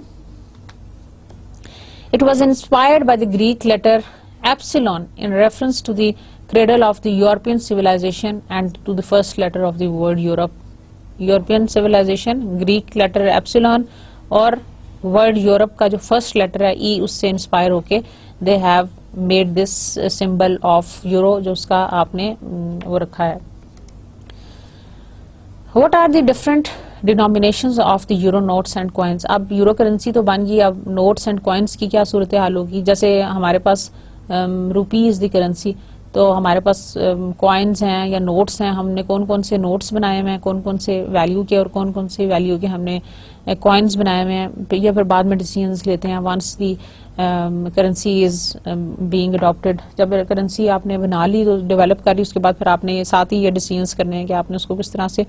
It was inspired by the Greek letter epsilon in reference to the cradle of the European civilization and to the first letter of the word Europe. European civilization, Greek letter epsilon اور word Europe کا جو first letter ہے ای اس سے inspire ہو کے they have made this symbol of euro جو اس کا آپ نے وہ رکھا ہے. What are the different denominations of the euro notes and coins. اب یورو کرنسی تو بن گئی, اب نوٹس اینڈ کوائنس کی کیا صورتحال ہوگی. جیسے ہمارے پاس روپی از دی کرنسی, تو ہمارے پاس کوائنز ہیں یا نوٹس ہیں, ہم نے کون کون سے نوٹس بنائے ہوئے ہیں, کون کون سے ویلیو کے اور کون کون سے ویلیو کے ہم نے کوائنز بنائے ہوئے ہیں, یا پھر بعد میں ڈیسیژنز لیتے ہیں once the currency is being adopted. جب کرنسی آپ نے بنا لی تو ڈیولپ کر لی, اس کے بعد پھر آپ نے ساتھ ہی یہ ڈیسیژنز کرنے ہیں کہ آپ نے اس کو کس طرح سے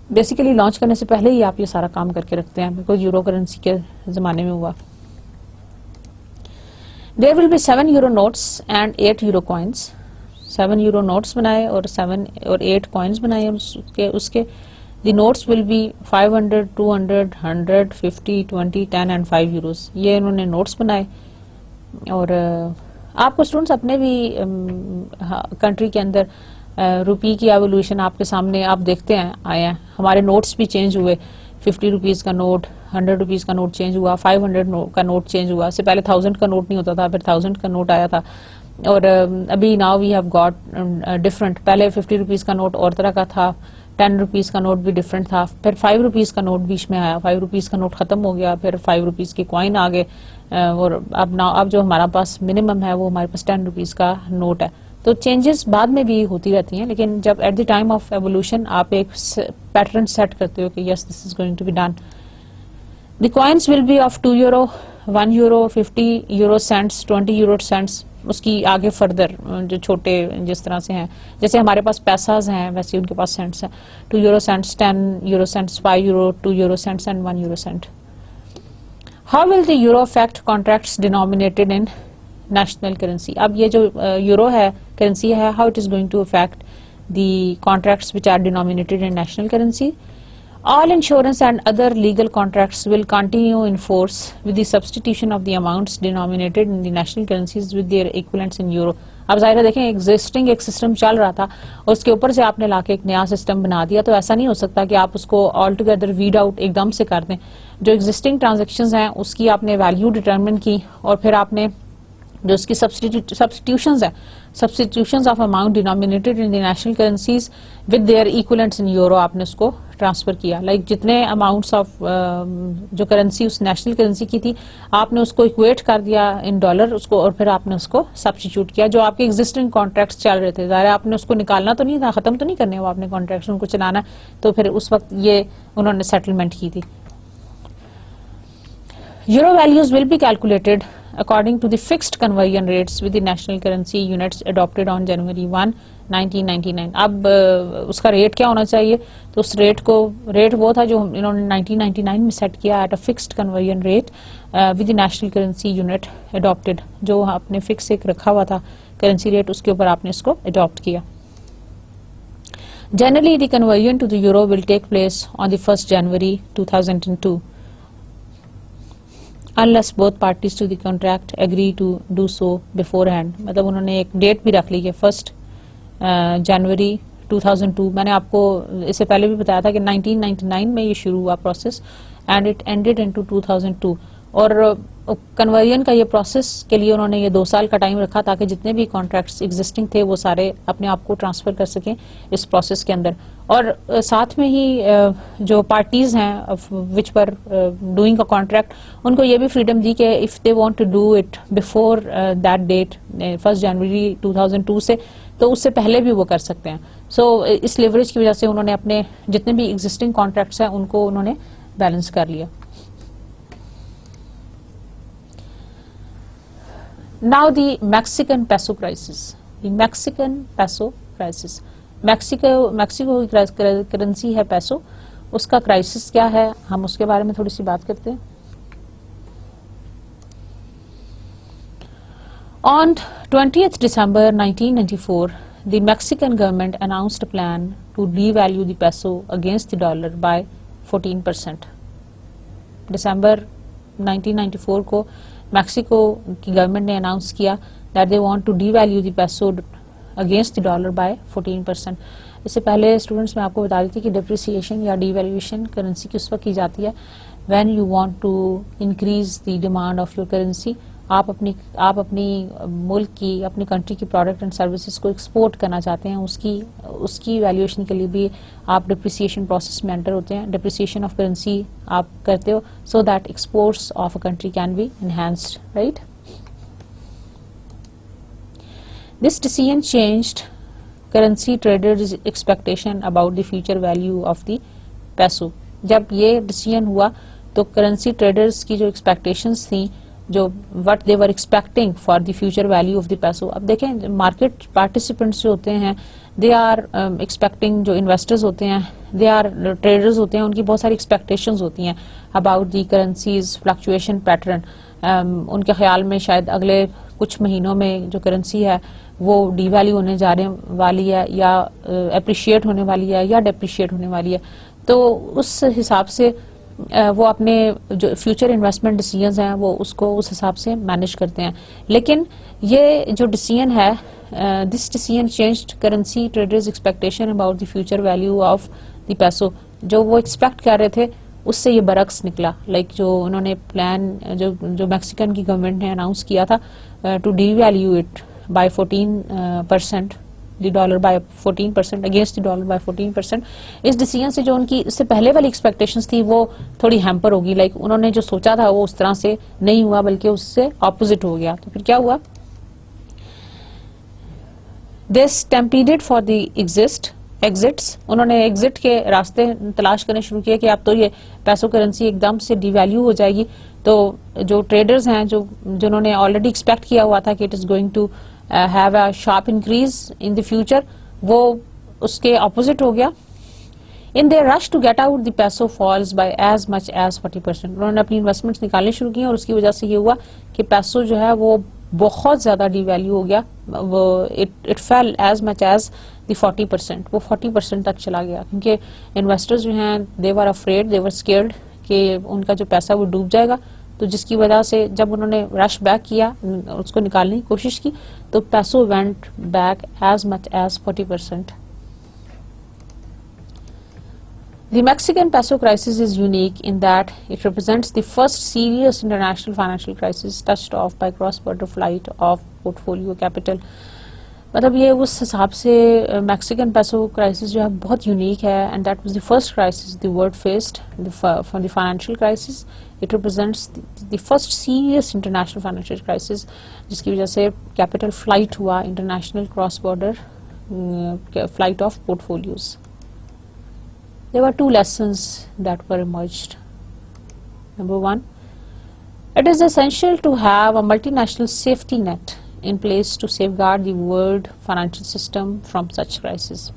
بیسیکلی لانچ کرنے سے پہلے ہی آپ یہ سارا کام کر کے رکھتے ہیں, بیکاز یورو کرنسی کے زمانے میں ہوا. There will be 7 euro notes and 8 euro coins. 7 euro notes بنائے اور 7 اور 8 کوائنز بنائے اس کے the notes will be 500 200 100 50 20 10 and 5 euros. یہ انہوں نے نوٹس بنائے. اور آپ کو اسٹوڈنٹس اپنے بھی کنٹری کے اندر روپی کی ایوولوشن آپ کے سامنے آپ دیکھتے ہیں آئے ہیں. ہمارے نوٹس بھی چینج ہوئے. 50 روپیز کا نوٹ, 100 روپیز کا نوٹ چینج ہوا, 500 کا نوٹ چینج ہوا. اس سے پہلے 1000 کا نوٹ نہیں ہوتا تھا, پھر 1000 کا نوٹ آیا تھا. اور ابھی now we have got different. پہلے 50 روپیز کا نوٹ اور طرح کا تھا, 10 روپیز کا نوٹ بھی ڈفرنٹ تھا, پھر 5 روپیز کا نوٹ بیچ میں آیا, 5 روپیز کا نوٹ ختم ہو گیا, پھر 5 روپیز کے کوائن آ گئے. اور اب جو ہمارا پاس منیمم ہے وہ ہمارے پاس 10 روپیز کا نوٹ ہے. تو چینجز بعد میں بھی ہوتی رہتی ہیں, لیکن جب at the time of evolution آپ ایک پیٹرن سیٹ کرتے ہو کہ yes this is going to be done. The coins will be of 2 euro, 1 euro, 50 euro cents, 20 euro cents. اس کی آگے فردر جو چھوٹے جس طرح سے ہیں, جیسے ہمارے پاس پیساز ہیں ویسے ان کے پاس سینٹس ہیں. 2 euro cents, 10 euro cents, 5 euro, 2 euro cents and 1 euro cent. How will the euro affect contracts denominated in national currency? اب یہ جو یورو ہے کرنسی ہے, how it is going to affect the contracts which are denominated in national currency? All insurance and other legal contracts will continue in force with the substitution of the amounts denominated in the national currencies with their equivalents in euro. اب ظاہر دیکھیں existing ایک system چل رہا تھا اور اس کے اوپر سے آپ نے لا کے ایک نیا سسٹم بنا دیا, تو ایسا نہیں ہو سکتا کہ آپ اس کو آل ٹوگیدر ویڈ آؤٹ ایک دم سے کر دیں. جو ایگزسٹنگ ٹرانزیکشنز ہیں اس کی آپ نے ویلیو ڈٹرمن کی, اور پھر آپ نے جو اس کی سبسٹیٹیوشنز ہیں, substitutions of amount denominated in the national currencies with their equivalents in euro, آپ نے اس کو ٹرانسفر کیا. لائک جتنے اماؤنٹس آف جو کرنسی اس نیشنل کرنسی کی تھی آپ نے اس کو اکویٹ کر دیا ان ڈالر اس کو, اور پھر آپ نے اس کو سبسٹیچیوٹ کیا. جو آپ کے ایگزسٹنگ کانٹریکٹس چل رہے تھے, ظاہر آپ نے اس کو نکالنا تو نہیں تھا, ختم تو نہیں کرنے وہ آپ نے کانٹریکٹس, ان کو چلانا, تو پھر اس وقت یہ انہوں نے سیٹلمنٹ کی تھی. Euro values will be calculated according to the fixed conversion rates with the national currency units adopted on January 1, 1999. اب اس کا ریٹ کیا ہونا چاہیے, تو اس ریٹ وہ تھا جو انہوں نے 1999 میں سیٹ کیا at a fixed conversion rate with the national currency unit adopted. جو آپ نے فکس ایک رکھا ہوا تھا کرنسی ریٹ, اس کے اوپر آپ نے اس کو اڈاپٹ کیا. Generally the conversion to the euro will take place on the 1st January 2002. unless both parties to the contract agree to do so beforehand. مطلب انہوں نے ایک ڈیٹ بھی رکھ لی ہے 1 جنوری 2002. میں نے آپ کو اس سے پہلے بھی بتایا تھا کہ 1999 میں یہ شروع ہوا پروسیس اینڈ اٹ اینڈڈ ان 2002. اور کنورژن کا یہ پروسیس کے لیے انہوں نے یہ 2 سال کا ٹائم رکھا تاکہ جتنے بھی کانٹریکٹس ایگزسٹنگ تھے وہ سارے اپنے آپ کو ٹرانسفر کر سکیں اس پروسیس کے اندر. اور ساتھ میں ہی جو پارٹیز ہیں وچ پر ڈوئنگ اے کانٹریکٹ, ان کو یہ بھی فریڈم دی کہ if they want to do it before that date 1 جنوری 2002 سے, تو اس سے پہلے بھی وہ کر سکتے ہیں. سو اس لیوریج کی وجہ سے انہوں نے اپنے جتنے بھی ایگزسٹنگ کانٹریکٹس ہیں ان کو انہوں نے بیلنس کر لیا. Now the Mexican peso crisis. The Mexican peso crisis. Mexico کی کرنسی ہے پیسو, اس کا کرائسس کیا ہے, ہم اس کے بارے میں تھوڑی سی بات کرتے ہیں. On 20th December 1994, the Mexican government announced a plan to devalue the peso against the dollar by 14%. دسمبر 1994 کو میکسیکو کی گورنمنٹ نے اناؤنس کیا that they want to devalue the peso against the dollar by 14%. اس سے پہلے students میں آپ کو بتا دیتی کہ ڈپریسیشن یا ڈی ویلیویشن کرنسی کی اس وقت کی جاتی ہے when you want to increase the demand of your currency. آپ اپنی ملک کی اپنی کنٹری کی پروڈکٹ اینڈ سروسز کو ایکسپورٹ کرنا چاہتے ہیں, اس کی ویلیویشن کے لیے بھی آپ ڈپریسیشن پروسیس میں انٹر ہوتے ہیں. ڈپریسیشن آف کرنسی آپ کرتے ہو so that exports of a country can be enhanced, right. This decision changed currency traders' expectation about the future value of the peso. جب یہ ڈیسیژن ہوا تو کرنسی ٹریڈرز کی جو ایکسپیکٹیشنز تھیں, جو what they were expecting for the future value of the peso. اب دیکھیں مارکیٹ پارٹیسپینٹس جو ہوتے ہیں they are expecting, جو انویسٹرز ہوتے ہیں they are ٹریڈرز ہوتے ہیں, ان کی بہت ساری ایکسپیکٹیشنز ہوتی ہیں about the currencies fluctuation pattern. ان کے خیال میں شاید اگلے کچھ مہینوں میں جو کرنسی ہے وہ ڈی ویلیو ہونے جانے والی ہے یا اپریشیٹ ہونے والی ہے یا ڈیپریشیٹ ہونے والی ہے. تو اس حساب سے وہ اپنے جو فیوچر انویسٹمنٹ ڈیسیجنز ہیں وہ اس کو اس حساب سے مینیج کرتے ہیں. لیکن یہ جو ڈیسیجن ہے, this decision changed currency traders expectation about the future value of the passive. جو وہ ایکسپیکٹ کر رہے تھے اس سے یہ برعکس نکلا. لائک جو انہوں نے پلان جو میکسیکن کی گورنمنٹ نے اناؤنس کیا تھا to devalue it by 14%, the dollar by 14% against the dollar by 14%. اس ڈیسیجن سے جو ان کی اس سے پہلے والی ایکسپیکٹیشنز تھی وہ تھوڑی ہیمپر ہوگی. لائک انہوں نے جو سوچا تھا وہ اس طرح سے نہیں ہوا بلکہ اس سے اپوزٹ ہو گیا. تو پھر کیا ہوا, دس ٹیمپیڈیڈ فار دی ایگزٹس, انہوں نے ایگزٹ کے راستے تلاش کرنے شروع کیے کہ اب تو یہ پیسو کرنسی ایک دم سے ڈی ویلیو ہو جائے گی. تو جو ٹریڈرز ہیں جنہوں نے آلریڈی ایکسپیکٹ کیا ہوا تھا کہ it is going to have a sharp increase in the future, وہ اس کے اپوزٹ ہو گیا. In their rush to get out the peso falls by as much as 40%. انہوں نے اپنی انویسٹمنٹس نکالنے شروع کی اور اس کی وجہ سے یہ ہوا کہ پیسو جو ہے وہ بہت زیادہ ڈی ویلیو ہو گیا. It fell as much as the 40%, وہ 40% تک چلا گیا کیونکہ انویسٹرز جو ہیں دے ور افریڈ, دے ور اسکیئرڈ کہ ان کا جو پیسہ وہ ڈوب جائے گا. تو جس کی وجہ سے جب انہوں نے رش بیک کیا, اس کو نکالنے کی کوشش کی, تو passive went back as much as 40%. The Mexican peso crisis is unique in that it represents the first serious international financial crisis touched off by cross-border flight of portfolio capital. مطلب یہ اس حساب سے میکسیکن پیسو کرائسس جو ہے بہت unique ہے, and that was the first crisis the world faced for the financial crisis. It represents the first serious international financial crisis جس کی وجہ سے کیپٹل فلائٹ ہوا, international cross border flight of port folios. There were two lessons that were emerged. Number one, it is essential to have a multinational safety net in place to safeguard the world financial system from such crises.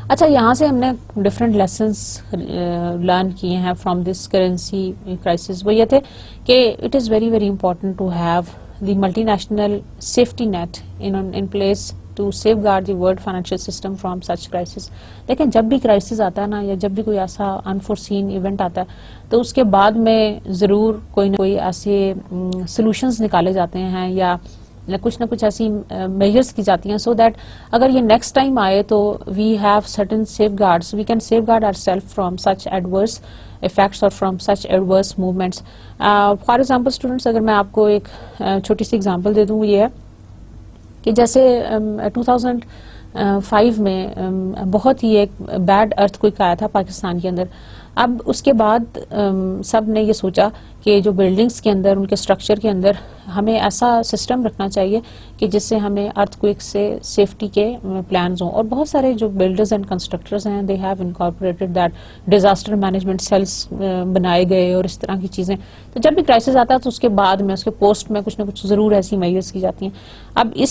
اچھا, یہاں سے ہم نے different lessons learn کیے ہیں from this currency crisis. وہ یہ تھے کہ it is very very important to have the multinational safety net in place to safeguard the world financial system from such crisis. لیکن جب بھی crisis آتا ہے نا, یا جب بھی کوئی ایسا انفورسین ایونٹ آتا ہے, تو اس کے بعد میں ضرور کوئی نہ کوئی ایسے سولوشنز نکالے جاتے ہیں یا کچھ نہ کچھ ایسی میجرس کی جاتی ہیں, سو دیٹ اگر یہ نیکسٹ ٹائم آئے تو we have certain safeguards, we can safeguard our self from such adverse effects اور from such adverse movements. For example students, اگر میں آپ کو ایک چھوٹی سی ایگزامپل دے دوں, وہ یہ ہے کہ جیسے 2005 میں بہت ہی ایک بیڈ ارتھ کوئک آیا تھا پاکستان کے اندر. اب اس کے بعد سب نے یہ سوچا کہ جو بلڈنگز کے اندر, ان کے اسٹرکچر کے اندر ہمیں ایسا سسٹم رکھنا چاہیے کہ جس سے ہمیں ارتھ کوئک سے سیفٹی کے پلانز ہوں. اور بہت سارے جو بلڈرز اینڈ کنسٹرکٹرز ہیں, they have incorporated that disaster management cells بنائے گئے اور اس طرح کی چیزیں. تو جب بھی کرائسس آتا ہے تو اس کے بعد میں, اس کے پوسٹ میں کچھ نہ کچھ ضرور ایسی میجرس کی جاتی ہیں. اب اس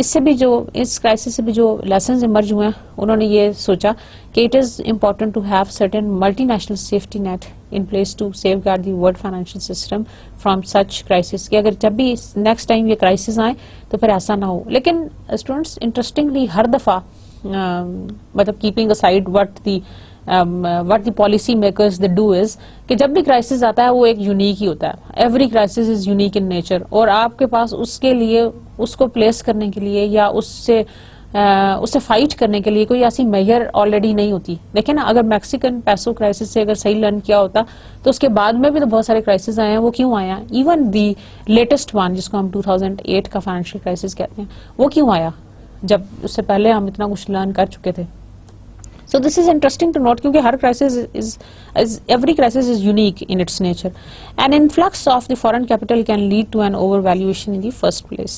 سے بھی اس کرائسس سے بھی جو لیسنز ایمرج ہوئے ہیں, انہوں نے یہ سوچا کہ it is important to have certain multinational safety net in place to safeguard the world financial system from such crisis, کہ اگر جب بھی نیکسٹ ٹائم یہ کرائسس آئیں تو پھر ایسا نہ ہو. لیکن اسٹوڈینٹس انٹرسٹنگلی ہر دفعہ مطلب keeping aside what the policy makers they do is کہ جب بھی کرائسس آتا ہے وہ ایک یونیک ہی ہوتا ہے. Every crisis is unique in nature, اور آپ کے پاس اس کے لیے, اس کو پلیس کرنے کے لیے یا اسے فائٹ کرنے کے لیے کوئی ایسی میجر آلریڈی نہیں ہوتی. لیکن اگر میکسیکن پیسو کرائسس سے اگر صحیح لرن کیا ہوتا تو اس کے بعد میں بھی تو بہت سارے کرائسس آئے ہیں. وہ کیوں آیا؟ ایون دی لیٹسٹ ون جس کو ہم 2008 کا فائنینشیل کرائسس کہتے ہیں, وہ کیوں آیا جب اس سے پہلے ہم اتنا کچھ لرن کر چکے تھے. So this is interesting to note کیونکہ ہر crisis every crisis is unique in its nature. An influx of the foreign capital can lead to an overvaluation in the first place.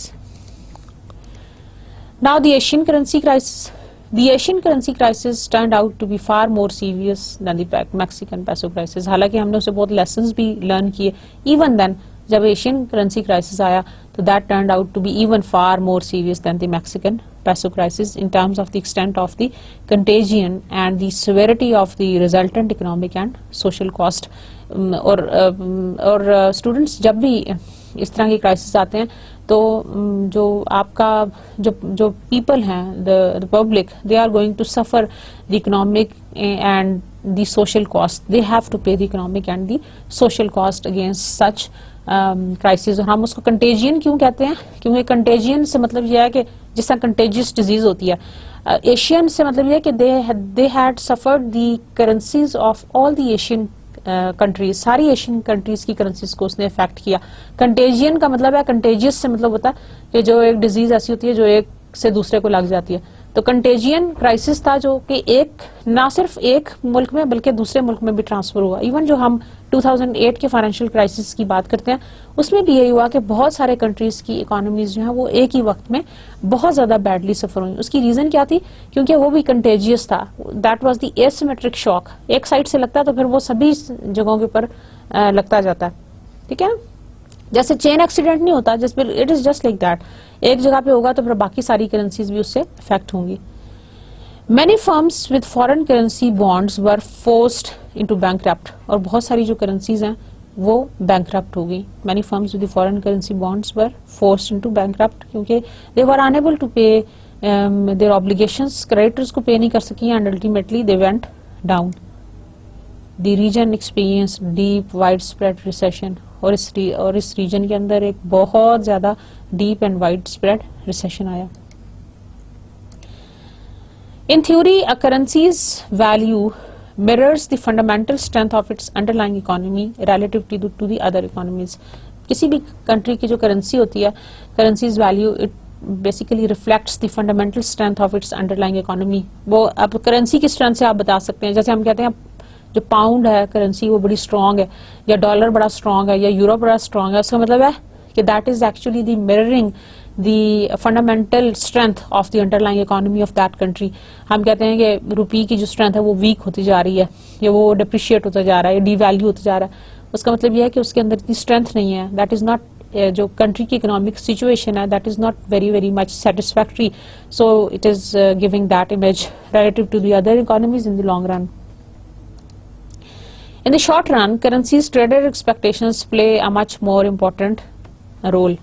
Now the Asian currency crisis. The Asian currency crisis turned out to be far more serious than the Mexican peso crisis. حالانکہ ہم نے اسے بہت lessons بھی learn کیے. Even then جب Asian currency crisis آیا تو that turned out to be even far more serious than the Mexican peso crisis in terms of the extent of the contagion and the severity of the resultant economic and social cost. اور students جب بھی اس طرح کے crisis آتے ہیں تو جو آپ کا جو پیپل ہیں the public, they are going to suffer the economic and the social cost. They have to pay the economic and the social cost against such crisis. اور ہم اس کو کنٹیجین کیوں کہتے ہیں؟ کیونکہ کنٹیجین سے مطلب یہ ہے کہ جس طرح کنٹیجیس ڈیزیز ہوتی ہے. ایشین سے مطلب یہ ہے کہ they had suffered the currencies of all the Asian countries, ساری ایشین کنٹریز کی کرنسیز کو اس نے افیکٹ کیا. کنٹیجین کا مطلب ہے, کنٹیجیس سے مطلب ہوتا ہے کہ جو ایک ڈیزیز ایسی ہوتی ہے جو ایک سے دوسرے کو لگ جاتی ہے. تو کنٹیجین کرائسس تھا جو کہ ایک نہ صرف ایک ملک میں بلکہ دوسرے ملک میں بھی ٹرانسفر ہوا. ایون جو ہم 2008 کے فائنینشیل کرائسس کی بات کرتے ہیں اس میں بھی یہی ہوا کہ بہت سارے کنٹریز کی اکانومیز جو ہیں وہ ایک ہی وقت میں بہت زیادہ بیڈلی سفر ہوئی. اس کی ریزن کیا تھی؟ کیونکہ وہ بھی کنٹیجیس تھا. دیٹ واز دی ایسیمیٹرک شاک. ایک سائڈ سے لگتا ہے تو پھر وہ سبھی جگہوں کے اوپر لگتا جاتا ہے. ٹھیک ہے نا, جیسے چین ایکسیڈنٹ نہیں ہوتا, جس پر it is just like that. ایک جگہ پہ ہوگا تو پھر باقی ساری کرنسیز بھی اس سے افیکٹ ہوں گی. Many firms with foreign currency bonds were forced into bankrupt. اور بہت ساری جو کرنسیز ہیں وہ بینکرپٹ ہو گئی. Many firms with foreign currency bonds were forced into bankrupt کیونکہ they were unable to pay their obligations. Creditors کو پے نہیں کر سکی and ultimately they went down. The region experience deep widespread recession. اور اس region کے اندر ایک بہت زیادہ deep and widespread recession آیا. In theory, a currency's value mirrors the fundamental strength of its underlying economy relative to the other economies. کسی بھی کنٹری کی جو کرنسی ہوتی ہے, currency's value it basically reflects the fundamental strength of its underlying economy. وہ اب currency کی strength سے آپ بتا سکتے ہیں. جیسے ہم کہتے ہیں جو پاؤنڈ ہے کرنسی وہ بڑی اسٹرانگ ہے, یا ڈالر بڑا اسٹرانگ ہے, یا یورو بڑا اسٹرانگ ہے. اس کا مطلب ہے کہ that is actually the mirroring the fundamental strength of the underlying economy of that country. ہم کہتے ہیں کہ روپی کی جو اسٹرینتھ ہے وہ ویک ہوتی جا رہی ہے, یا وہ ڈپریشیٹ ہوتا جا رہا ہے, یا ڈی ویلیو ہوتا جا رہا ہے. اس کا مطلب یہ ہے کہ اس کے اندر اتنی اسٹرینتھ نہیں ہے. دیٹ از ناٹ جو کنٹری کی اکنامک سچویشن ہے that is not very much satisfactory. So it is giving that image relative to the other economies in the long run. In the short run, currencies trader expectations play a much more important role.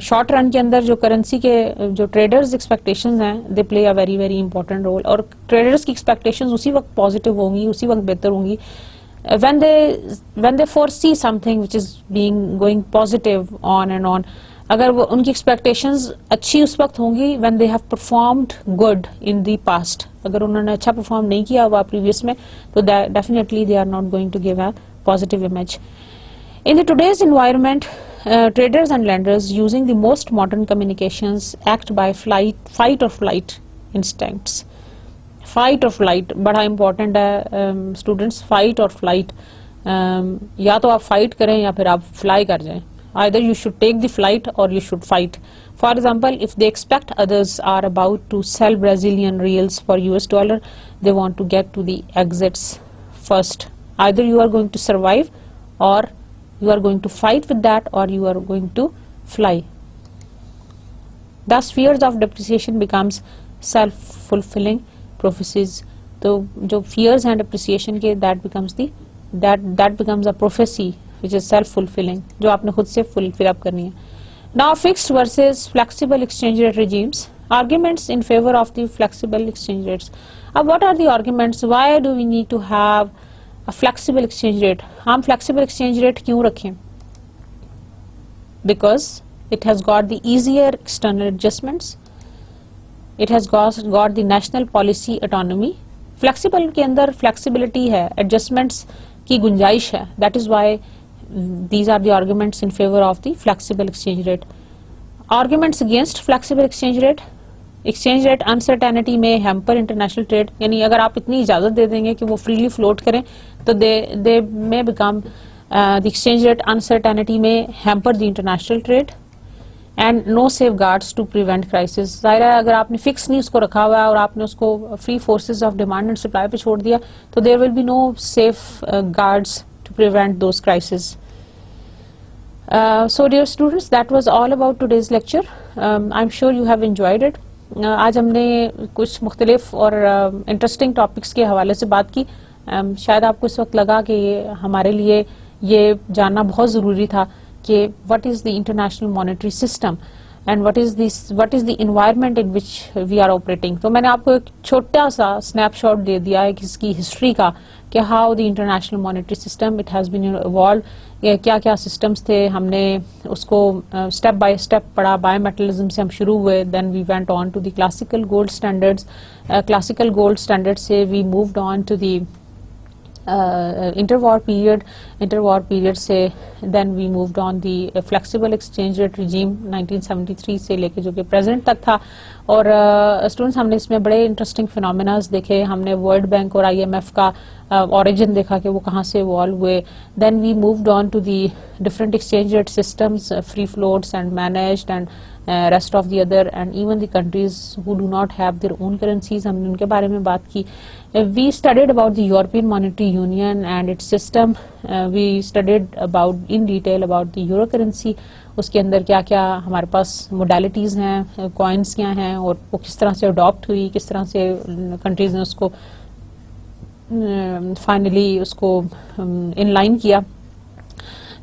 Short run کے اندر جو currency کے جو traders expectations ہیں دے پلے a very important role. اور traders کی expectations اسی وقت positive ہوں گی, اسی وقت بہتر ہوں گی when they foresee something which is being going positive on and on. اگر وہ ان کی ایکسپیکٹیشنز اچھی اس وقت ہوں گی when they have performed good in the past. اگر انہوں نے اچھا پرفارم نہیں کیا ہوا پریویس میں تو definitely they are not going to give a positive image. In the today's environment, traders and lenders using the most modern communications act by fight or flight instincts. Fight or flight بڑا important ہے students. Fight اور flight, یا تو آپ fight کریں یا پھر آپ فلائی کر جائیں. Either you should take the flight or you should fight. For example, if they expect others are about to sell Brazilian reals for US dollar, they want to get to the exits first. Either you are going to survive or you are going to fight with that or you are going to fly. Thus fears of depreciation becomes self-fulfilling prophecies. تو جو fears and depreciation کے that becomes a prophecy which is self-fulfilling, جو آپ نے خود سے fill up کرنی ہے. Now fixed versus flexible exchange rate regimes. Arguments in favor of the flexible exchange rates. Now what are the arguments? Why do we need to have a flexible exchange rate? ہم flexible exchange rate کیوں رکھیں؟ Because it has got the easier external adjustments. It has got the national policy autonomy. Flexible کے اندر flexibility ہے, adjustments کی گنجائش ہے. That is why these are the arguments in favor of the flexible exchange rate. Arguments against flexible exchange rate. Exchange rate uncertainty may hamper international trade. یعنی اگر آپ اتنی اجازت دے دیں گے کہ وہ فریلی فلوٹ کریں تو they may become the exchange rate uncertainty may hamper the international trade and no safeguards to prevent crisis. ظاہر ہے اگر آپ نے فکس نہیں اس کو رکھا ہوا ہے اور آپ نے اس کو free forces of demand and supply پہ چھوڑ دیا تو there will be no safeguards to prevent those crises. So dear students, that was all about today's lecture. I'm sure you have enjoyed it. آج ہم نے کچھ مختلف اور انٹرسٹنگ ٹاپکس کے حوالے سے بات کی. شاید آپ کو اس وقت لگا کہ ہمارے لیے یہ جاننا بہت ضروری تھا کہ what is the international monetary system and what is the environment in which we are operating. تو میں نے آپ کو ایک چھوٹا سا اسنیپ شاٹ دے دیا ہے اس کی ہسٹری کا کہ how the international monetary system it has been evolved, کیا کیا سسٹمز تھے. ہم نے اس کو اسٹیپ بائی اسٹیپ پڑھا. بائی میٹلزم سے ہم شروع ہوئے, then we went on to the classical gold standards. Classical gold standard سے we moved on to the interwar period سے then we moved on the flexible exchange rate regime 1973 سے لے کے جو کہ پریزنٹ تک تھا. اور اسٹوڈنٹس ہم نے اس میں بڑے انٹرسٹنگ فینومیناز دیکھے. ہم نے ورلڈ بینک اور IMF کا اوریجن دیکھا کہ وہ کہاں سے ایوالو ہوئے. Then we moved on to the different exchange rate systems, free floats and managed and rest of the other and even the countries who do not have their own currencies, ہم نے ان کے بارے میں بات کی. We studied about the European Monetary Union and its system. We studied about in detail about the euro currency. اس کے اندر کیا کیا ہمارے پاس موڈیلٹیز ہیں, کوائنس کیا ہیں, اور وہ کس طرح سے اڈاپٹ ہوئی, کس طرح سے کنٹریز نے اس کو فائنلی اس کو ان لائن کیا.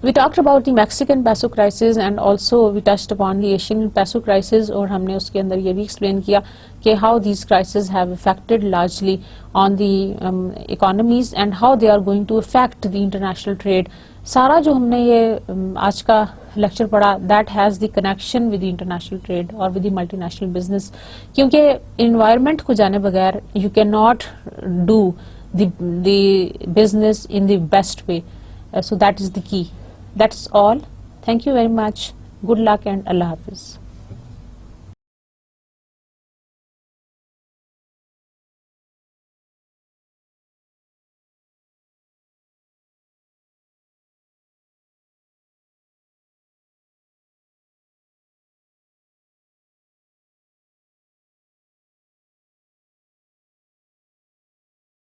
We talked about the Mexican peso crisis and also we touched upon the Asian peso crisis, اور ہم نے اس کے اندر یہ بھی explain کیا کہ how these crises have affected largely on the economies and how they are going to affect the international trade. سارا جو ہم نے یہ آج کا لیکچر پڑھا that has the connection with the international trade or with the multinational business, کیونکہ environment کو جانے بغیر you cannot do the business in the best way. So that is the key. That's all. Thank you very much. Good luck and Allah Hafiz.